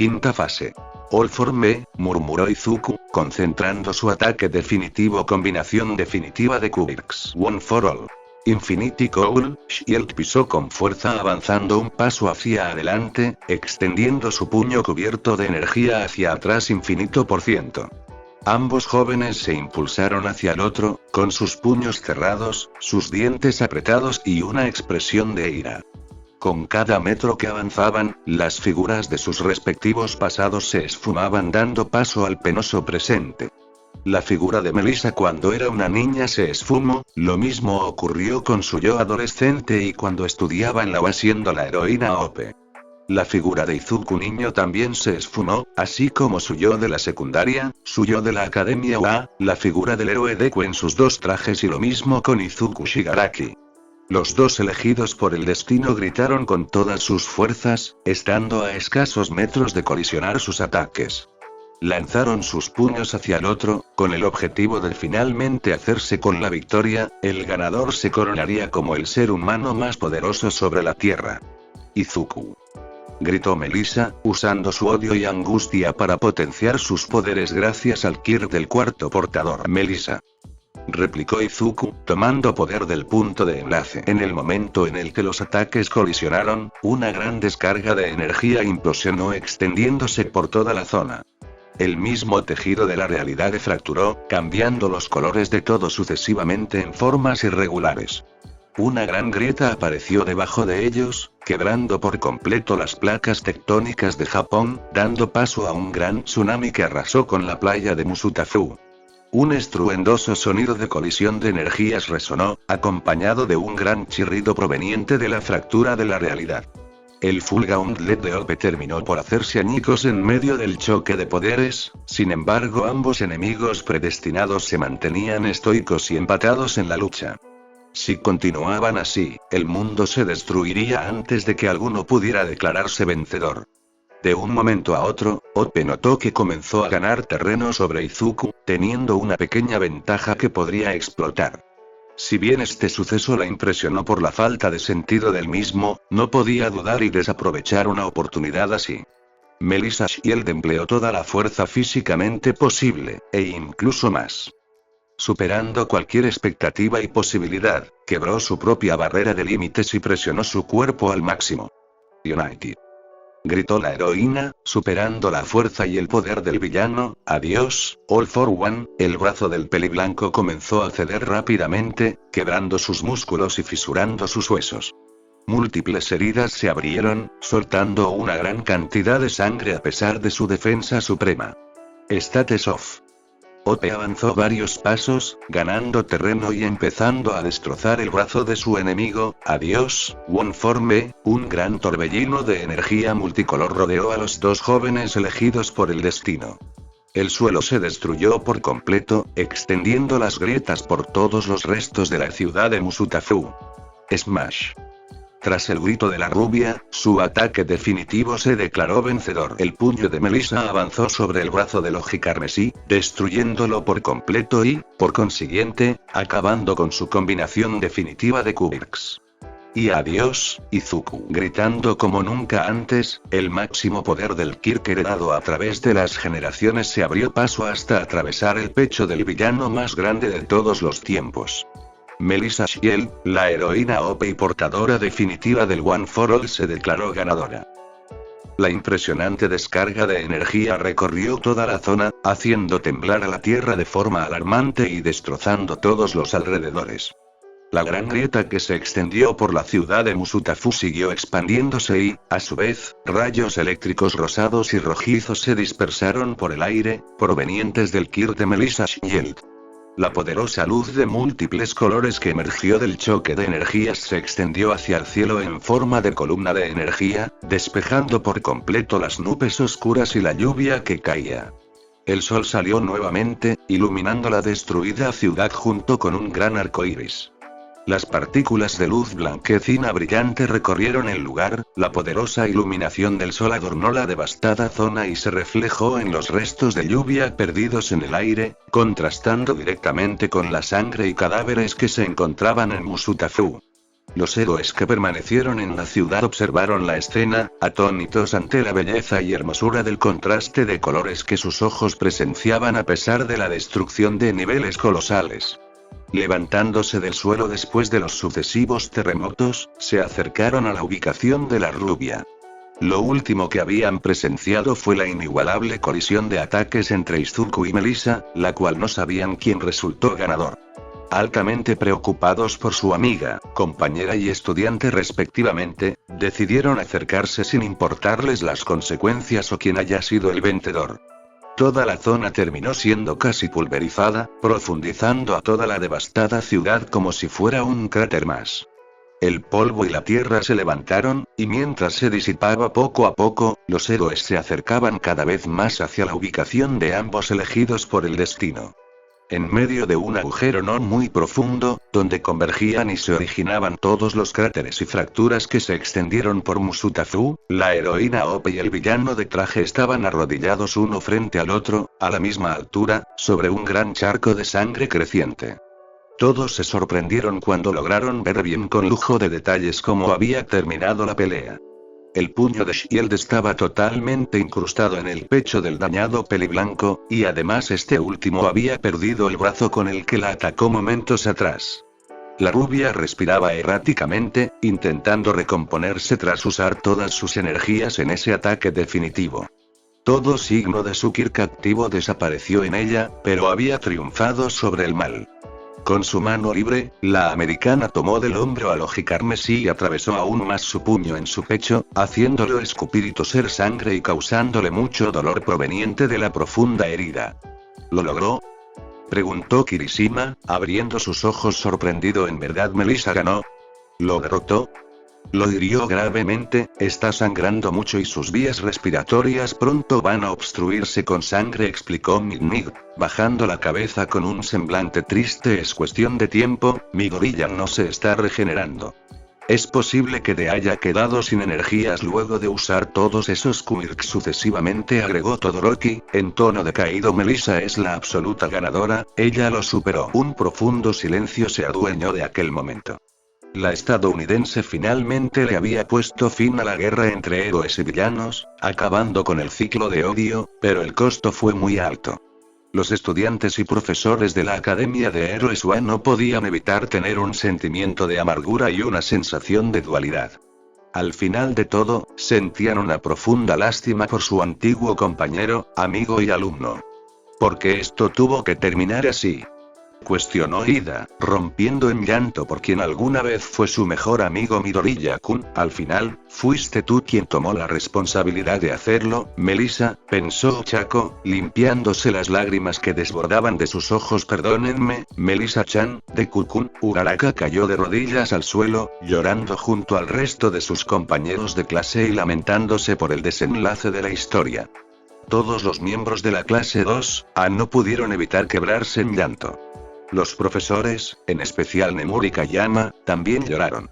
Quinta fase. All For Me, murmuró Izuku, concentrando su ataque definitivo. Combinación definitiva de quirks. One for All. Infinity Cowl. Shield pisó con fuerza avanzando un paso hacia adelante, extendiendo su puño cubierto de energía hacia atrás infinito por ciento. Ambos jóvenes se impulsaron hacia el otro, con sus puños cerrados, sus dientes apretados y una expresión de ira. Con cada metro que avanzaban, las figuras de sus respectivos pasados se esfumaban dando paso al penoso presente. La figura de Melissa cuando era una niña se esfumó, lo mismo ocurrió con su yo adolescente y cuando estudiaba en la UA siendo la heroína OP. La figura de Izuku niño también se esfumó, así como su yo de la secundaria, su yo de la academia UA, la figura del héroe Deku en sus dos trajes y lo mismo con Izuku Shigaraki. Los dos elegidos por el destino gritaron con todas sus fuerzas, estando a escasos metros de colisionar sus ataques. Lanzaron sus puños hacia el otro, con el objetivo de finalmente hacerse con la victoria. El ganador se coronaría como el ser humano más poderoso sobre la Tierra. Izuku. Gritó Melissa, usando su odio y angustia para potenciar sus poderes gracias al Kirk del cuarto portador. Melissa. Replicó Izuku, tomando poder del punto de enlace. En el momento en el que los ataques colisionaron, una gran descarga de energía implosionó extendiéndose por toda la zona. El mismo tejido de la realidad fracturó, cambiando los colores de todo sucesivamente en formas irregulares. Una gran grieta apareció debajo de ellos, quebrando por completo las placas tectónicas de Japón, dando paso a un gran tsunami que arrasó con la playa de Musutafu. Un estruendoso sonido de colisión de energías resonó, acompañado de un gran chirrido proveniente de la fractura de la realidad. El Full Gauntlet de Ope terminó por hacerse añicos en medio del choque de poderes. Sin embargo, ambos enemigos predestinados se mantenían estoicos y empatados en la lucha. Si continuaban así, el mundo se destruiría antes de que alguno pudiera declararse vencedor. De un momento a otro, Ope notó que comenzó a ganar terreno sobre Izuku, teniendo una pequeña ventaja que podría explotar. Si bien este suceso la impresionó por la falta de sentido del mismo, no podía dudar y desaprovechar una oportunidad así. Melissa Shield empleó toda la fuerza físicamente posible, e incluso más. Superando cualquier expectativa y posibilidad, quebró su propia barrera de límites y presionó su cuerpo al máximo. United. Gritó la heroína, superando la fuerza y el poder del villano. Adiós, All For One. El brazo del peliblanco comenzó a ceder rápidamente, quebrando sus músculos y fisurando sus huesos. Múltiples heridas se abrieron, soltando una gran cantidad de sangre a pesar de su defensa suprema. Status off. Ope avanzó varios pasos, ganando terreno y empezando a destrozar el brazo de su enemigo. Adiós, Oneforme. Un gran torbellino de energía multicolor rodeó a los dos jóvenes elegidos por el destino. El suelo se destruyó por completo, extendiendo las grietas por todos los restos de la ciudad de Musutafu. Smash. Tras el grito de la rubia, su ataque definitivo se declaró vencedor. El puño de Melissa avanzó sobre el brazo del Ojicarmesí, destruyéndolo por completo y, por consiguiente, acabando con su combinación definitiva de Quirks. Y adiós, Izuku. Gritando como nunca antes, el máximo poder del Kirk heredado a través de las generaciones se abrió paso hasta atravesar el pecho del villano más grande de todos los tiempos. Melissa Shield, la heroína OP y portadora definitiva del One for All, se declaró ganadora. La impresionante descarga de energía recorrió toda la zona, haciendo temblar a la Tierra de forma alarmante y destrozando todos los alrededores. La gran grieta que se extendió por la ciudad de Musutafu siguió expandiéndose y, a su vez, rayos eléctricos rosados y rojizos se dispersaron por el aire, provenientes del Kirk de Melissa Shield. La poderosa luz de múltiples colores que emergió del choque de energías se extendió hacia el cielo en forma de columna de energía, despejando por completo las nubes oscuras y la lluvia que caía. El sol salió nuevamente, iluminando la destruida ciudad junto con un gran arco iris. Las partículas de luz blanquecina brillante recorrieron el lugar, la poderosa iluminación del sol adornó la devastada zona y se reflejó en los restos de lluvia perdidos en el aire, contrastando directamente con la sangre y cadáveres que se encontraban en Musutafu. Los héroes que permanecieron en la ciudad observaron la escena, atónitos ante la belleza y hermosura del contraste de colores que sus ojos presenciaban a pesar de la destrucción de niveles colosales. Levantándose del suelo después de los sucesivos terremotos, se acercaron a la ubicación de la rubia. Lo último que habían presenciado fue la inigualable colisión de ataques entre Izuku y Melissa, la cual no sabían quién resultó ganador. Altamente preocupados por su amiga, compañera y estudiante respectivamente, decidieron acercarse sin importarles las consecuencias o quién haya sido el vencedor. Toda la zona terminó siendo casi pulverizada, profundizando a toda la devastada ciudad como si fuera un cráter más. El polvo y la tierra se levantaron, y mientras se disipaba poco a poco, los héroes se acercaban cada vez más hacia la ubicación de ambos elegidos por el destino. En medio de un agujero no muy profundo, donde convergían y se originaban todos los cráteres y fracturas que se extendieron por Musutafu, la heroína Ope y el villano de traje estaban arrodillados uno frente al otro, a la misma altura, sobre un gran charco de sangre creciente. Todos se sorprendieron cuando lograron ver bien con lujo de detalles cómo había terminado la pelea. El puño de Shield estaba totalmente incrustado en el pecho del dañado peliblanco, y además este último había perdido el brazo con el que la atacó momentos atrás. La rubia respiraba erráticamente, intentando recomponerse tras usar todas sus energías en ese ataque definitivo. Todo signo de su Kirk activo desapareció en ella, pero había triunfado sobre el mal. Con su mano libre, la americana tomó del hombro al Ojicarmesí y atravesó aún más su puño en su pecho, haciéndolo escupir y toser sangre y causándole mucho dolor proveniente de la profunda herida. ¿Lo logró?, preguntó Kirishima, abriendo sus ojos sorprendido. ¿En verdad Melissa ganó? ¿Lo derrotó? Lo hirió gravemente, está sangrando mucho y sus vías respiratorias pronto van a obstruirse con sangre, explicó Midnight, bajando la cabeza con un semblante triste. Es cuestión de tiempo, mi gorilla no se está regenerando. Es posible que te haya quedado sin energías luego de usar todos esos quirks sucesivamente, agregó Todoroki, en tono decaído. Melissa es la absoluta ganadora, ella lo superó. Un profundo silencio se adueñó de aquel momento. La estadounidense finalmente le había puesto fin a la guerra entre héroes y villanos, acabando con el ciclo de odio, pero el costo fue muy alto. Los estudiantes y profesores de la Academia de Héroes One no podían evitar tener un sentimiento de amargura y una sensación de dualidad. Al final de todo, sentían una profunda lástima por su antiguo compañero, amigo y alumno. ¿Por qué esto tuvo que terminar así? cuestionó Ida, rompiendo en llanto por quien alguna vez fue su mejor amigo Midoriya-kun. Al final, fuiste tú quien tomó la responsabilidad de hacerlo, Melissa, pensó Chaco, limpiándose las lágrimas que desbordaban de sus ojos. Perdónenme, Melissa-chan, Deku-kun. Uraraka cayó de rodillas al suelo, llorando junto al resto de sus compañeros de clase y lamentándose por el desenlace de la historia. Todos los miembros de la clase 2A no pudieron evitar quebrarse en llanto. Los profesores, en especial Nemuri Kayama, también lloraron.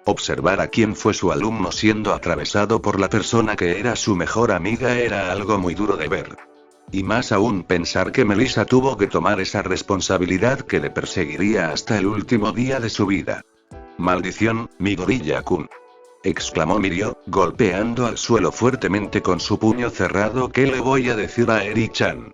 Observar a quien fue su alumno siendo atravesado por la persona que era su mejor amiga era algo muy duro de ver. Y más aún pensar que Melissa tuvo que tomar esa responsabilidad que le perseguiría hasta el último día de su vida. Maldición, Midoriya-kun, exclamó Mirio, golpeando al suelo fuertemente con su puño cerrado. ¿Qué le voy a decir a Eri-chan?